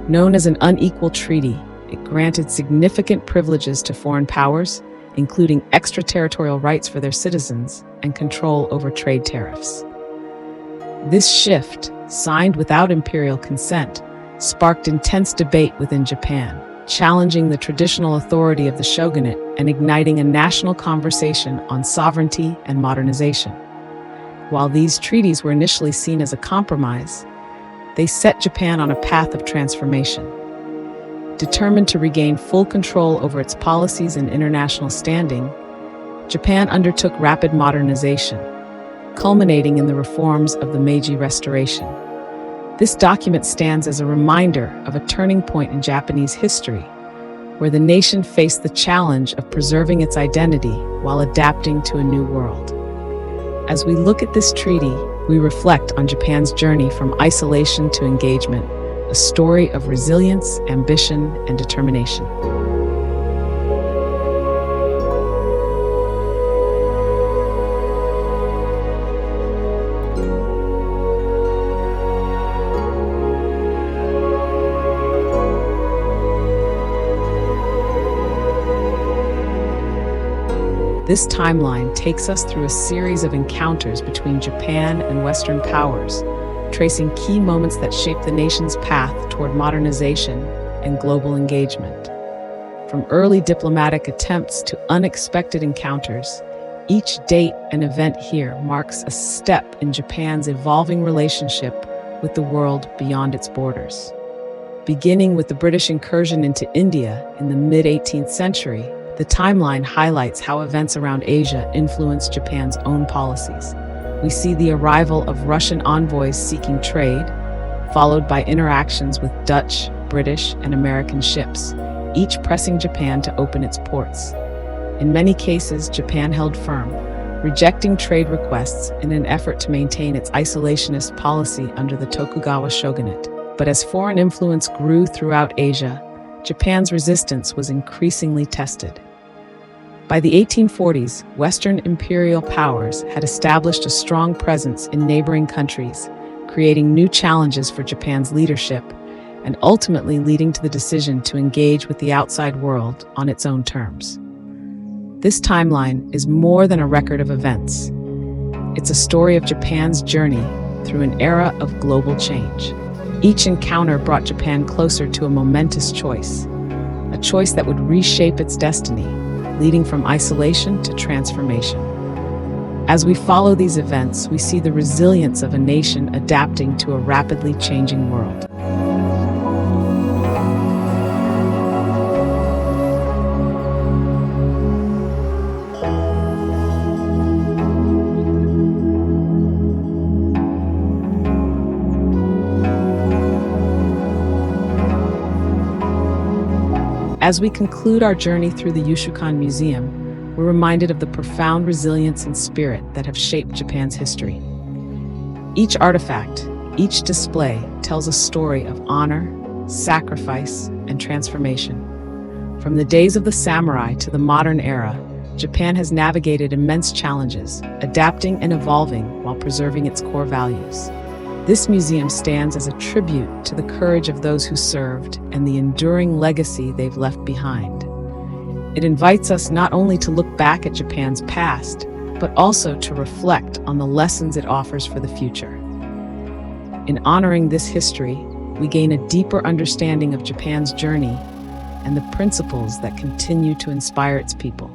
Known as an unequal treaty, it granted significant privileges to foreign powers, including extraterritorial rights for their citizens and control over trade tariffs. This shift, signed without imperial consent, sparked intense debate within Japan, challenging the traditional authority of the shogunate and igniting a national conversation on sovereignty and modernization. While these treaties were initially seen as a compromise, they set Japan on a path of transformation. Determined to regain full control over its policies and international standing, Japan undertook rapid modernization, culminating in the reforms of the Meiji Restoration. This document stands as a reminder of a turning point in Japanese history, where the nation faced the challenge of preserving its identity while adapting to a new world. As we look at this treaty, we reflect on Japan's journey from isolation to engagement, a story of resilience, ambition, and determination. This timeline takes us through a series of encounters between Japan and Western powers, tracing key moments that shaped the nation's path toward modernization and global engagement. From early diplomatic attempts to unexpected encounters, each date and event here marks a step in Japan's evolving relationship with the world beyond its borders. Beginning with the British incursion into India in the mid-18th century, the timeline highlights how events around Asia influenced Japan's own policies. We see the arrival of Russian envoys seeking trade, followed by interactions with Dutch, British, and American ships, each pressing Japan to open its ports. In many cases, Japan held firm, rejecting trade requests in an effort to maintain its isolationist policy under the Tokugawa shogunate. But as foreign influence grew throughout Asia, Japan's resistance was increasingly tested. By the 1840s, Western imperial powers had established a strong presence in neighboring countries, creating new challenges for Japan's leadership and ultimately leading to the decision to engage with the outside world on its own terms. This timeline is more than a record of events. It's a story of Japan's journey through an era of global change. Each encounter brought Japan closer to a momentous choice, a choice that would reshape its destiny, leading from isolation to transformation. As we follow these events, we see the resilience of a nation adapting to a rapidly changing world. As we conclude our journey through the Yushukan Museum, we're reminded of the profound resilience and spirit that have shaped Japan's history. Each artifact, each display tells a story of honor, sacrifice, and transformation. From the days of the samurai to the modern era, Japan has navigated immense challenges, adapting and evolving while preserving its core values. This museum stands as a tribute to the courage of those who served and the enduring legacy they've left behind. It invites us not only to look back at Japan's past, but also to reflect on the lessons it offers for the future. In honoring this history, we gain a deeper understanding of Japan's journey and the principles that continue to inspire its people.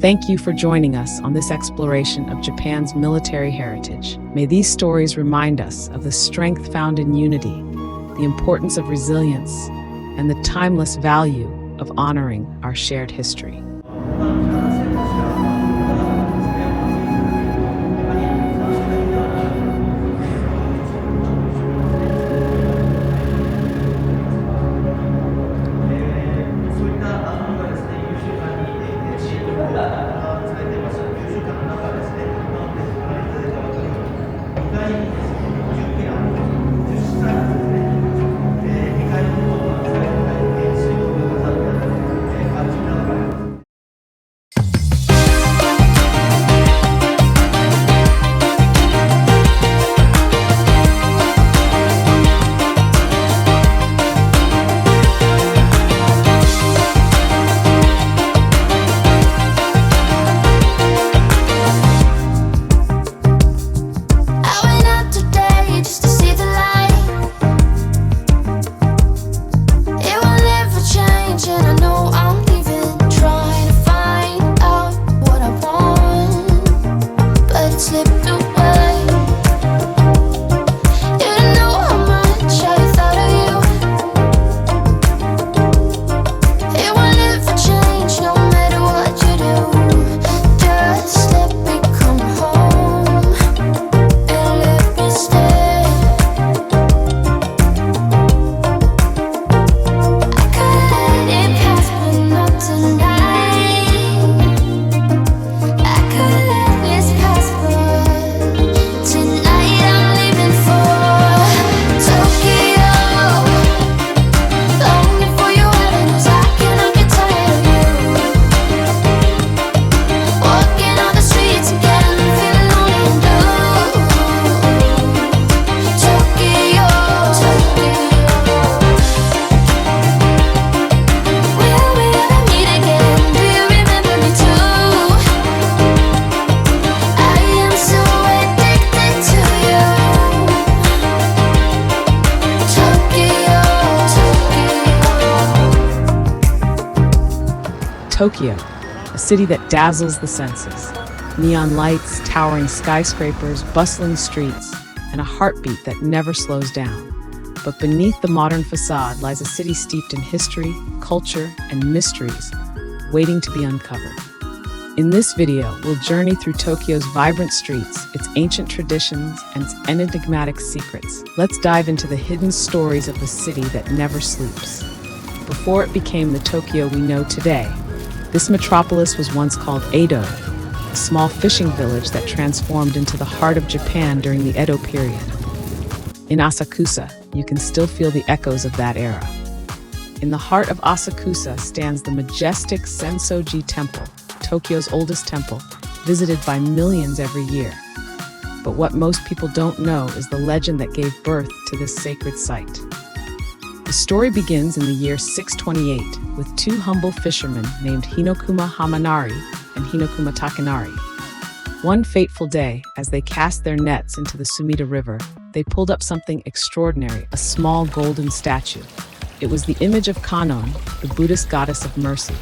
Thank you for joining us on this exploration of Japan's military heritage. May these stories remind us of the strength found in unity, the importance of resilience, and the timeless value of honoring our shared history. Tokyo, a city that dazzles the senses. Neon lights, towering skyscrapers, bustling streets, and a heartbeat that never slows down. But beneath the modern facade lies a city steeped in history, culture, and mysteries, waiting to be uncovered. In this video, we'll journey through Tokyo's vibrant streets, its ancient traditions, and its enigmatic secrets. Let's dive into the hidden stories of the city that never sleeps. Before it became the Tokyo we know today, this metropolis was once called Edo, a small fishing village that transformed into the heart of Japan during the Edo period. In Asakusa, you can still feel the echoes of that era. In the heart of Asakusa stands the majestic Sensoji Temple, Tokyo's oldest temple, visited by millions every year. But what most people don't know is the legend that gave birth to this sacred site. The story begins in the year 628 with two humble fishermen named Hinokuma Hamanari and Hinokuma Takanari. One fateful day, as they cast their nets into the Sumida River, they pulled up something extraordinary, a small golden statue. It was the image of Kannon, the Buddhist goddess of mercy.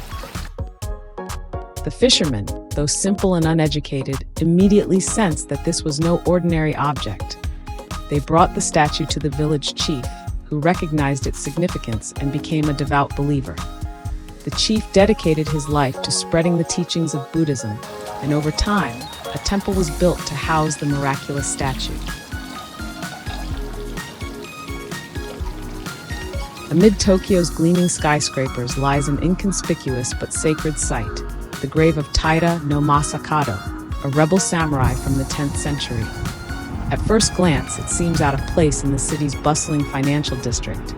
The fishermen, though simple and uneducated, immediately sensed that this was no ordinary object. They brought the statue to the village chief, who recognized its significance and became a devout believer. The chief dedicated his life to spreading the teachings of Buddhism, and over time, a temple was built to house the miraculous statue. Amid Tokyo's gleaming skyscrapers lies an inconspicuous but sacred site, the grave of Taira no Masakado, a rebel samurai from the 10th century. At first glance, it seems out of place in the city's bustling financial district.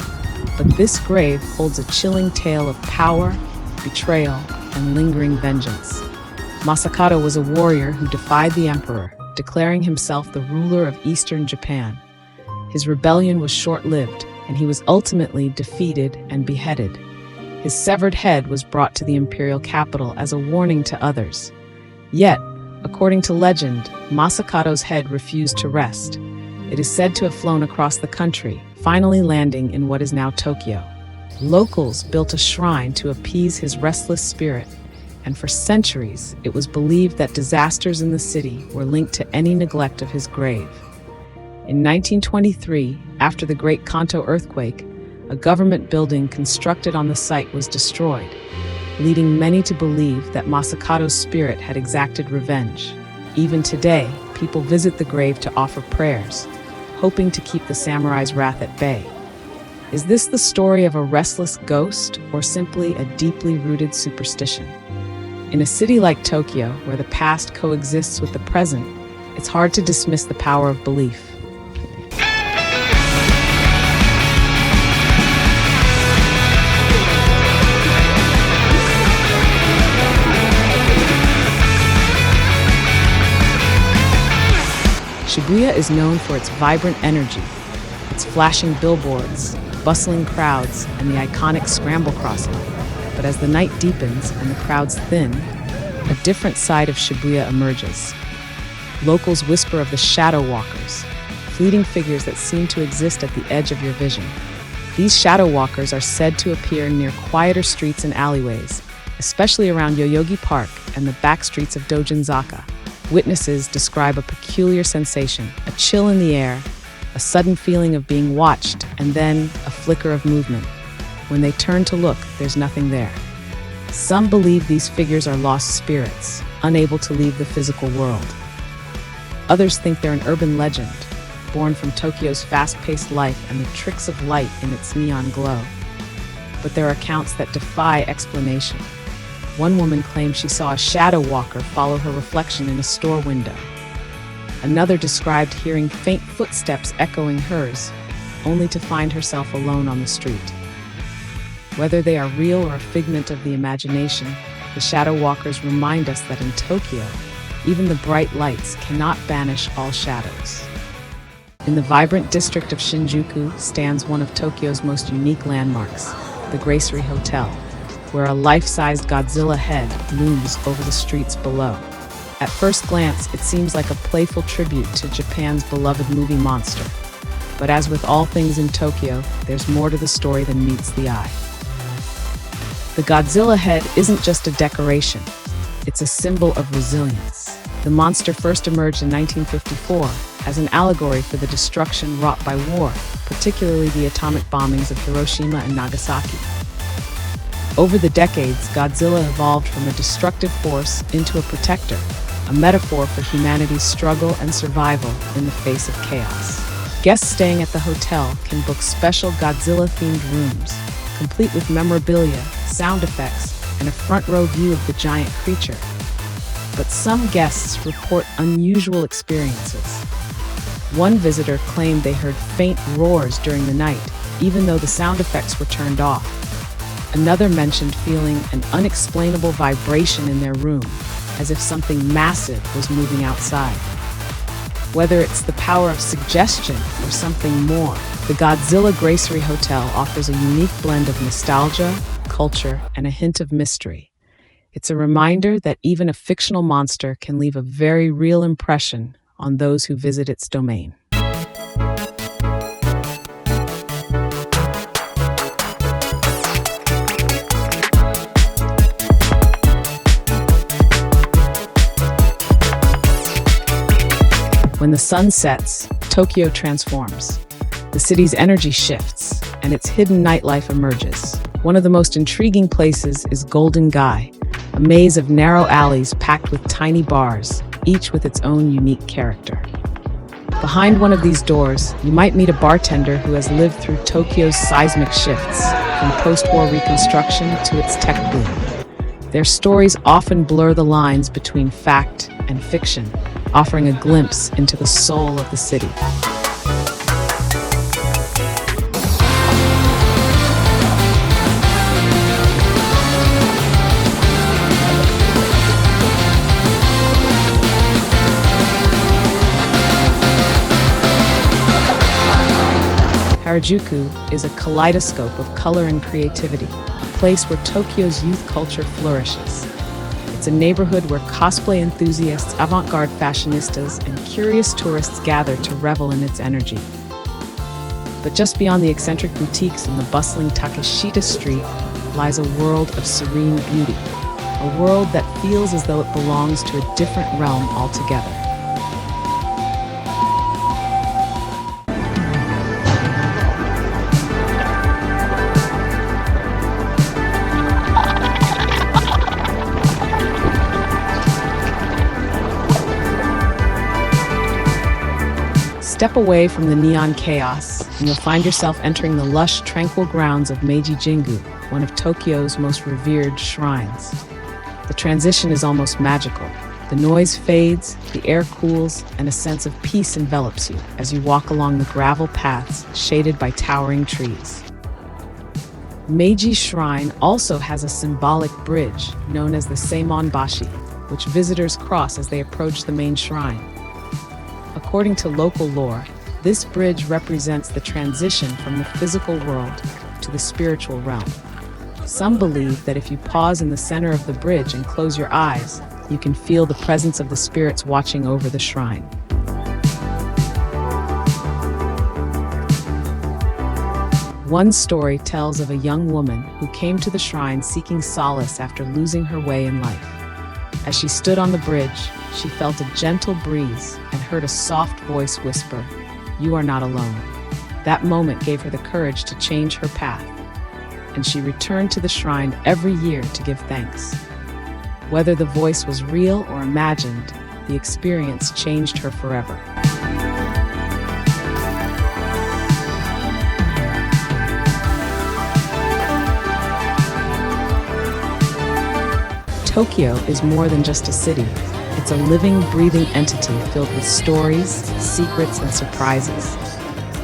But this grave holds a chilling tale of power, betrayal, and lingering vengeance. Masakado was a warrior who defied the emperor, declaring himself the ruler of eastern Japan. His rebellion was short-lived, and he was ultimately defeated and beheaded. His severed head was brought to the imperial capital as a warning to others. Yet, according to legend, Masakado's head refused to rest. It is said to have flown across the country, finally landing in what is now Tokyo. Locals built a shrine to appease his restless spirit, and for centuries it was believed that disasters in the city were linked to any neglect of his grave. In 1923, after the Great Kanto earthquake, a government building constructed on the site was destroyed, leading many to believe that Masakado's spirit had exacted revenge. Even today, people visit the grave to offer prayers, hoping to keep the samurai's wrath at bay. Is this the story of a restless ghost, or simply a deeply rooted superstition? In a city like Tokyo, where the past coexists with the present, it's hard to dismiss the power of belief. Shibuya is known for its vibrant energy, its flashing billboards, bustling crowds, and the iconic scramble crossing. But as the night deepens and the crowds thin, a different side of Shibuya emerges. Locals whisper of the shadow walkers, fleeting figures that seem to exist at the edge of your vision. These shadow walkers are said to appear near quieter streets and alleyways, especially around Yoyogi Park and the back streets of Dojinzaka. Witnesses describe a peculiar sensation, a chill in the air, a sudden feeling of being watched, and then a flicker of movement. When they turn to look, there's nothing there. Some believe these figures are lost spirits, unable to leave the physical world. Others think they're an urban legend, born from Tokyo's fast-paced life and the tricks of light in its neon glow. But there are accounts that defy explanation. One woman claimed she saw a shadow walker follow her reflection in a store window. Another described hearing faint footsteps echoing hers, only to find herself alone on the street. Whether they are real or a figment of the imagination, the shadow walkers remind us that in Tokyo, even the bright lights cannot banish all shadows. In the vibrant district of Shinjuku stands one of Tokyo's most unique landmarks, the Gracery Hotel, where a life-sized Godzilla head looms over the streets below. At first glance, it seems like a playful tribute to Japan's beloved movie monster. But as with all things in Tokyo, there's more to the story than meets the eye. The Godzilla head isn't just a decoration, it's a symbol of resilience. The monster first emerged in 1954 as an allegory for the destruction wrought by war, particularly the atomic bombings of Hiroshima and Nagasaki. Over the decades, Godzilla evolved from a destructive force into a protector, a metaphor for humanity's struggle and survival in the face of chaos. Guests staying at the hotel can book special Godzilla-themed rooms, complete with memorabilia, sound effects, and a front-row view of the giant creature. But some guests report unusual experiences. One visitor claimed they heard faint roars during the night, even though the sound effects were turned off. Another mentioned feeling an unexplainable vibration in their room, as if something massive was moving outside. Whether it's the power of suggestion or something more, the Godzilla Gracery Hotel offers a unique blend of nostalgia, culture, and a hint of mystery. It's a reminder that even a fictional monster can leave a very real impression on those who visit its domain. When the sun sets, Tokyo transforms. The city's energy shifts, and its hidden nightlife emerges. One of the most intriguing places is Golden Gai, a maze of narrow alleys packed with tiny bars, each with its own unique character. Behind one of these doors, you might meet a bartender who has lived through Tokyo's seismic shifts, from post-war reconstruction to its tech boom. Their stories often blur the lines between fact and fiction, offering a glimpse into the soul of the city. Harajuku is a kaleidoscope of color and creativity, a place where Tokyo's youth culture flourishes. It's a neighborhood where cosplay enthusiasts, avant-garde fashionistas, and curious tourists gather to revel in its energy. But just beyond the eccentric boutiques and the bustling Takeshita Street lies a world of serene beauty, a world that feels as though it belongs to a different realm altogether. Step away from the neon chaos, and you'll find yourself entering the lush, tranquil grounds of Meiji Jingu, one of Tokyo's most revered shrines. The transition is almost magical. The noise fades, the air cools, and a sense of peace envelops you as you walk along the gravel paths shaded by towering trees. Meiji Shrine also has a symbolic bridge known as the Seimonbashi, which visitors cross as they approach the main shrine. According to local lore, this bridge represents the transition from the physical world to the spiritual realm. Some believe that if you pause in the center of the bridge and close your eyes, you can feel the presence of the spirits watching over the shrine. One story tells of a young woman who came to the shrine seeking solace after losing her way in life. As she stood on the bridge, she felt a gentle breeze and heard a soft voice whisper, "You are not alone." That moment gave her the courage to change her path, and she returned to the shrine every year to give thanks. Whether the voice was real or imagined, the experience changed her forever. Tokyo is more than just a city. It's a living, breathing entity filled with stories, secrets, and surprises.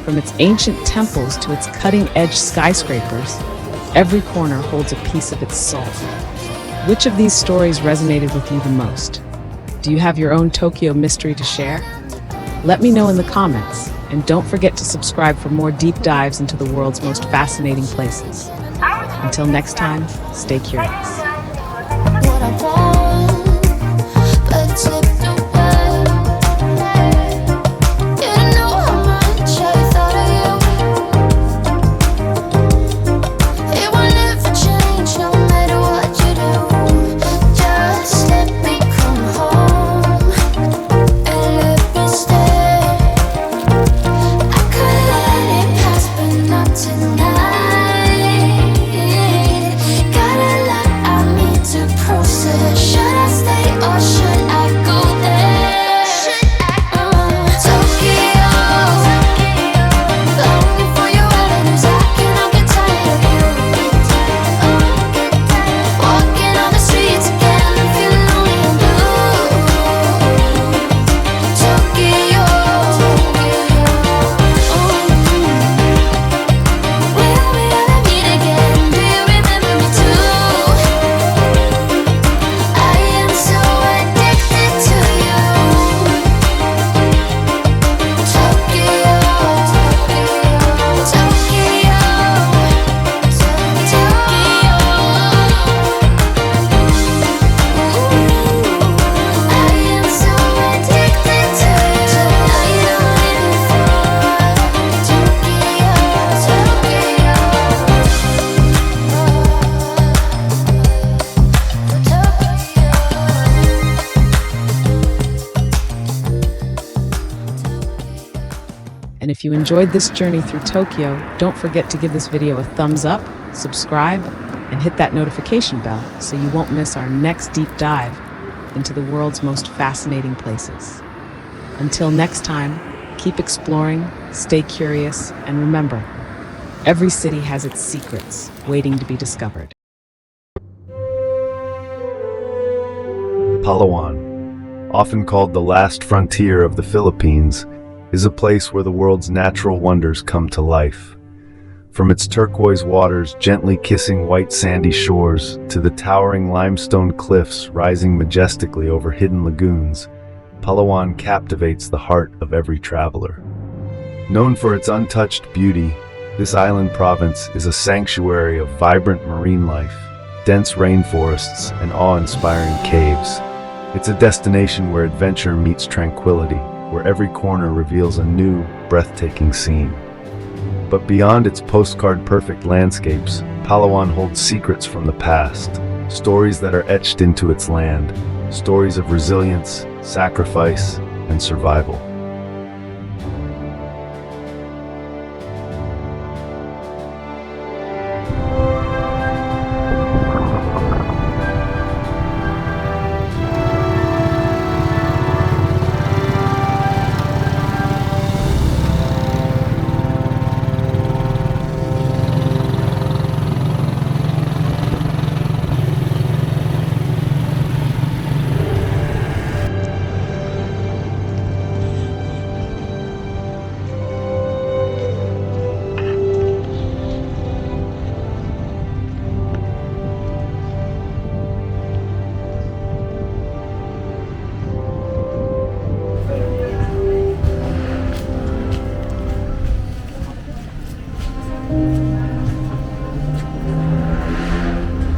From its ancient temples to its cutting-edge skyscrapers, every corner holds a piece of its soul. Which of these stories resonated with you the most? Do you have your own Tokyo mystery to share? Let me know in the comments, and don't forget to subscribe for more deep dives into the world's most fascinating places. Until next time, stay curious. What I want, but it slipped away. You don't know how much I thought of you. It will never change, no matter what you do. Just let me come home and let me stay. I could let it pass, but not tonight. Got a lot I And if you enjoyed this journey through Tokyo, don't forget to give this video a thumbs up, subscribe, and hit that notification bell so you won't miss our next deep dive into the world's most fascinating places. Until next time, keep exploring, stay curious, and remember, every city has its secrets waiting to be discovered. Palawan, often called the last frontier of the Philippines, is a place where the world's natural wonders come to life. From its turquoise waters gently kissing white sandy shores to the towering limestone cliffs rising majestically over hidden lagoons, Palawan captivates the heart of every traveler. Known for its untouched beauty, this island province is a sanctuary of vibrant marine life, dense rainforests, and awe-inspiring caves. It's a destination where adventure meets tranquility, where every corner reveals a new, breathtaking scene. But beyond its postcard-perfect landscapes, Palawan holds secrets from the past, stories that are etched into its land, stories of resilience, sacrifice, and survival.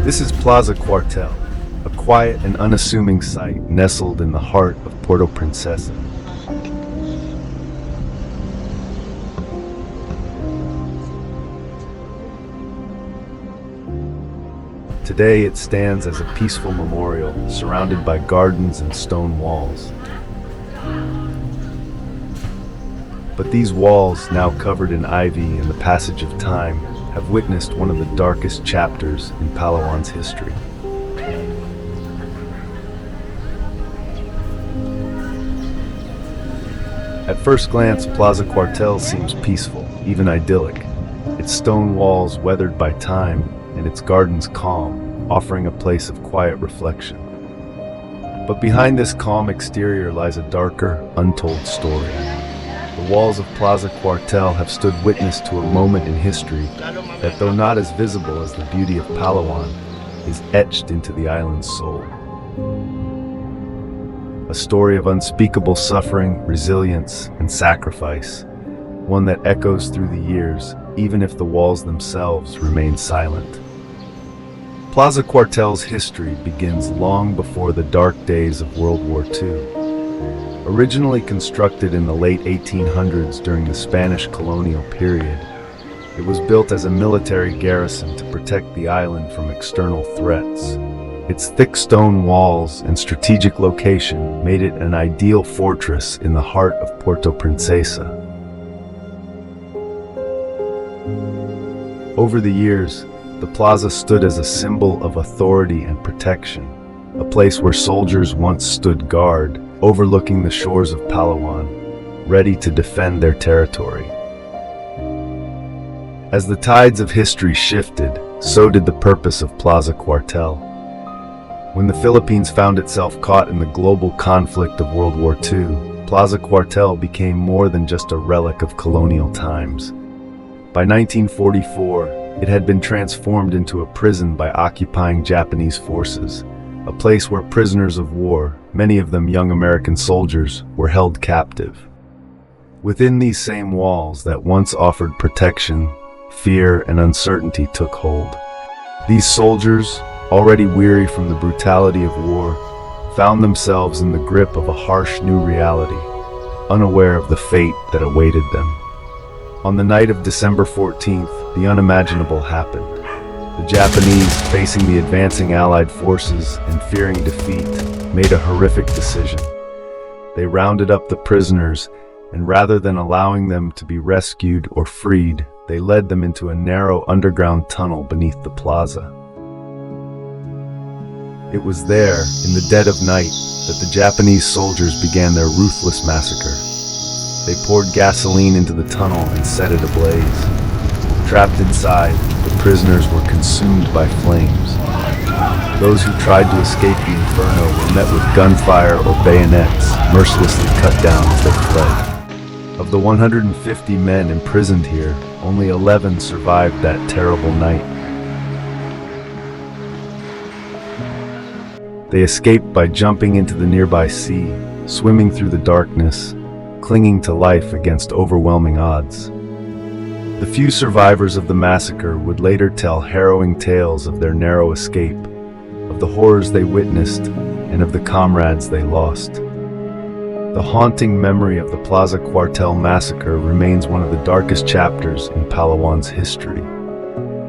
This is Plaza Cuartel, a quiet and unassuming site nestled in the heart of Puerto Princesa. Today it stands as a peaceful memorial, surrounded by gardens and stone walls. But these walls, now covered in ivy and the passage of time, have witnessed one of the darkest chapters in Palawan's history. At first glance, Plaza Cuartel seems peaceful, even idyllic. Its stone walls weathered by time, and its gardens calm, offering a place of quiet reflection. But behind this calm exterior lies a darker, untold story. The walls of Plaza Cuartel have stood witness to a moment in history that, though not as visible as the beauty of Palawan, is etched into the island's soul. A story of unspeakable suffering, resilience, and sacrifice, one that echoes through the years, even if the walls themselves remain silent. Plaza Cuartel's history begins long before the dark days of World War II. Originally constructed in the late 1800s during the Spanish colonial period, it was built as a military garrison to protect the island from external threats. Its thick stone walls and strategic location made it an ideal fortress in the heart of Puerto Princesa. Over the years, the plaza stood as a symbol of authority and protection, a place where soldiers once stood guard, overlooking the shores of Palawan, ready to defend their territory. As the tides of history shifted, so did the purpose of Plaza Cuartel. When the Philippines found itself caught in the global conflict of World War II, Plaza Cuartel became more than just a relic of colonial times. By 1944, it had been transformed into a prison by occupying Japanese forces, a place where prisoners of war, many of them young American soldiers, were held captive. Within these same walls that once offered protection, fear and uncertainty took hold. These soldiers, already weary from the brutality of war, found themselves in the grip of a harsh new reality, unaware of the fate that awaited them. On the night of December 14th, the unimaginable happened. The Japanese, facing the advancing Allied forces and fearing defeat, made a horrific decision. They rounded up the prisoners and rather than allowing them to be rescued or freed, they led them into a narrow underground tunnel beneath the plaza. It was there, in the dead of night, that the Japanese soldiers began their ruthless massacre. They poured gasoline into the tunnel and set it ablaze. Trapped inside, the prisoners were consumed by flames. Those who tried to escape the inferno were met with gunfire or bayonets, mercilessly cut down as they fled. Of the 150 men imprisoned here, only 11 survived that terrible night. They escaped by jumping into the nearby sea, swimming through the darkness, clinging to life against overwhelming odds. The few survivors of the massacre would later tell harrowing tales of their narrow escape, of the horrors they witnessed, and of the comrades they lost. The haunting memory of the Plaza Cuartel massacre remains one of the darkest chapters in Palawan's history,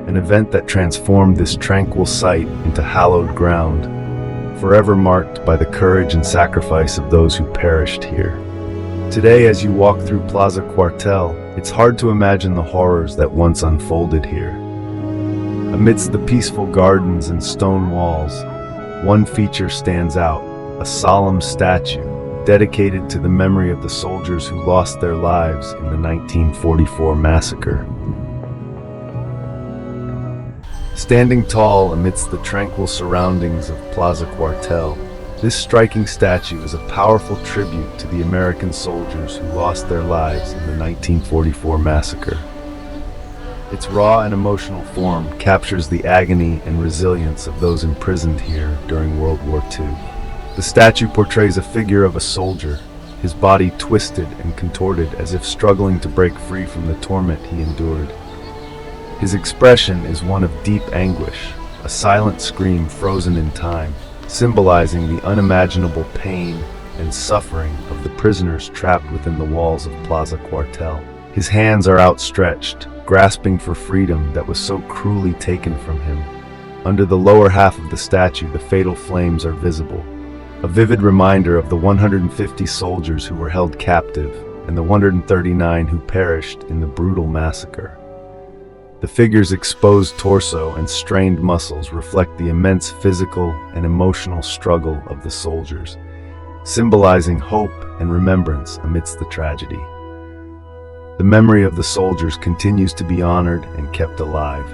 an event that transformed this tranquil site into hallowed ground, forever marked by the courage and sacrifice of those who perished here. Today, as you walk through Plaza Cuartel, it's hard to imagine the horrors that once unfolded here. Amidst the peaceful gardens and stone walls, one feature stands out, a solemn statue dedicated to the memory of the soldiers who lost their lives in the 1944 massacre. Standing tall amidst the tranquil surroundings of Plaza Cuartel, this striking statue is a powerful tribute to the American soldiers who lost their lives in the 1944 massacre. Its raw and emotional form captures the agony and resilience of those imprisoned here during World War II. The statue portrays a figure of a soldier, his body twisted and contorted as if struggling to break free from the torment he endured. His expression is one of deep anguish, a silent scream frozen in time, symbolizing the unimaginable pain and suffering of the prisoners trapped within the walls of Plaza Cuartel. His hands are outstretched, grasping for freedom that was so cruelly taken from him. Under the lower half of the statue, the fatal flames are visible, a vivid reminder of the 150 soldiers who were held captive and the 139 who perished in the brutal massacre. The figure's exposed torso and strained muscles reflect the immense physical and emotional struggle of the soldiers, symbolizing hope and remembrance amidst the tragedy. The memory of the soldiers continues to be honored and kept alive.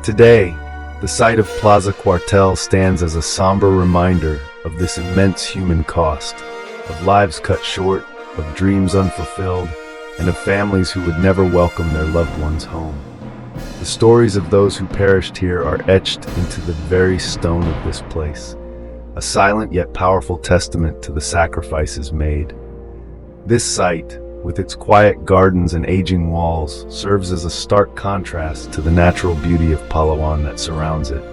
Today, the site of Plaza Cuartel stands as a somber reminder of this immense human cost, of lives cut short, of dreams unfulfilled, and of families who would never welcome their loved ones home. The stories of those who perished here are etched into the very stone of this place, a silent yet powerful testament to the sacrifices made. This site, with its quiet gardens and aging walls, serves as a stark contrast to the natural beauty of Palawan that surrounds it.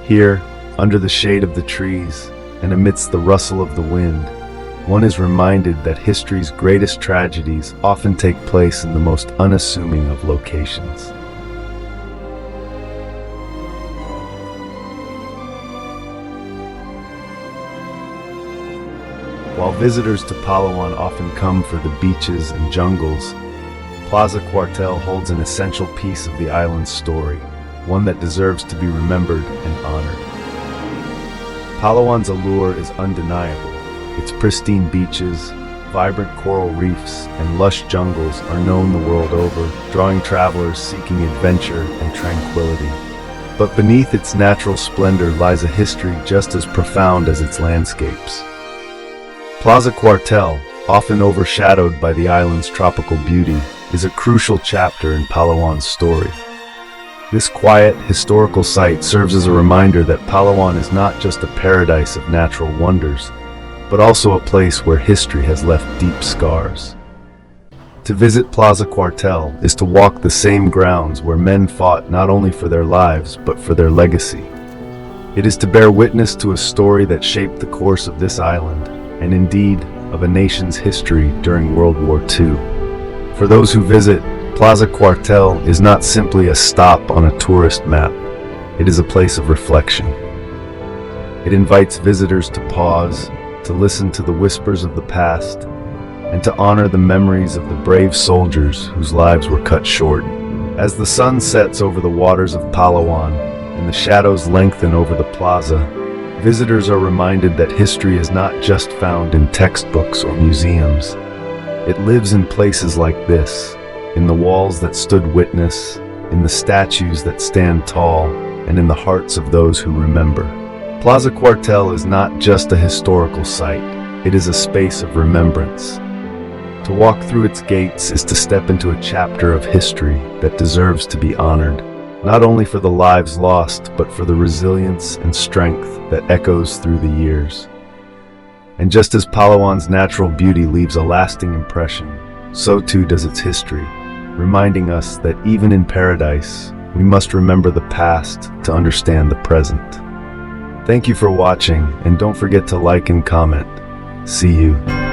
Here, under the shade of the trees, and amidst the rustle of the wind, one is reminded that history's greatest tragedies often take place in the most unassuming of locations. While visitors to Palawan often come for the beaches and jungles, Plaza Cuartel holds an essential piece of the island's story, one that deserves to be remembered and honored. Palawan's allure is undeniable. Its pristine beaches, vibrant coral reefs, and lush jungles are known the world over, drawing travelers seeking adventure and tranquility. But beneath its natural splendor lies a history just as profound as its landscapes. Plaza Cuartel, often overshadowed by the island's tropical beauty, is a crucial chapter in Palawan's story. This quiet, historical site serves as a reminder that Palawan is not just a paradise of natural wonders, but also a place where history has left deep scars. To visit Plaza Cuartel is to walk the same grounds where men fought not only for their lives, but for their legacy. It is to bear witness to a story that shaped the course of this island, and indeed, of a nation's history during World War II. For those who visit, Plaza Cuartel is not simply a stop on a tourist map. It is a place of reflection. It invites visitors to pause, to listen to the whispers of the past, and to honor the memories of the brave soldiers whose lives were cut short. As the sun sets over the waters of Palawan and the shadows lengthen over the plaza, visitors are reminded that history is not just found in textbooks or museums. It lives in places like this, in the walls that stood witness, in the statues that stand tall, and in the hearts of those who remember. Plaza Cuartel is not just a historical site, it is a space of remembrance. To walk through its gates is to step into a chapter of history that deserves to be honored, not only for the lives lost, but for the resilience and strength that echoes through the years. And just as Palawan's natural beauty leaves a lasting impression, so too does its history, reminding us that even in paradise, we must remember the past to understand the present. Thank you for watching, and don't forget to like and comment. See you.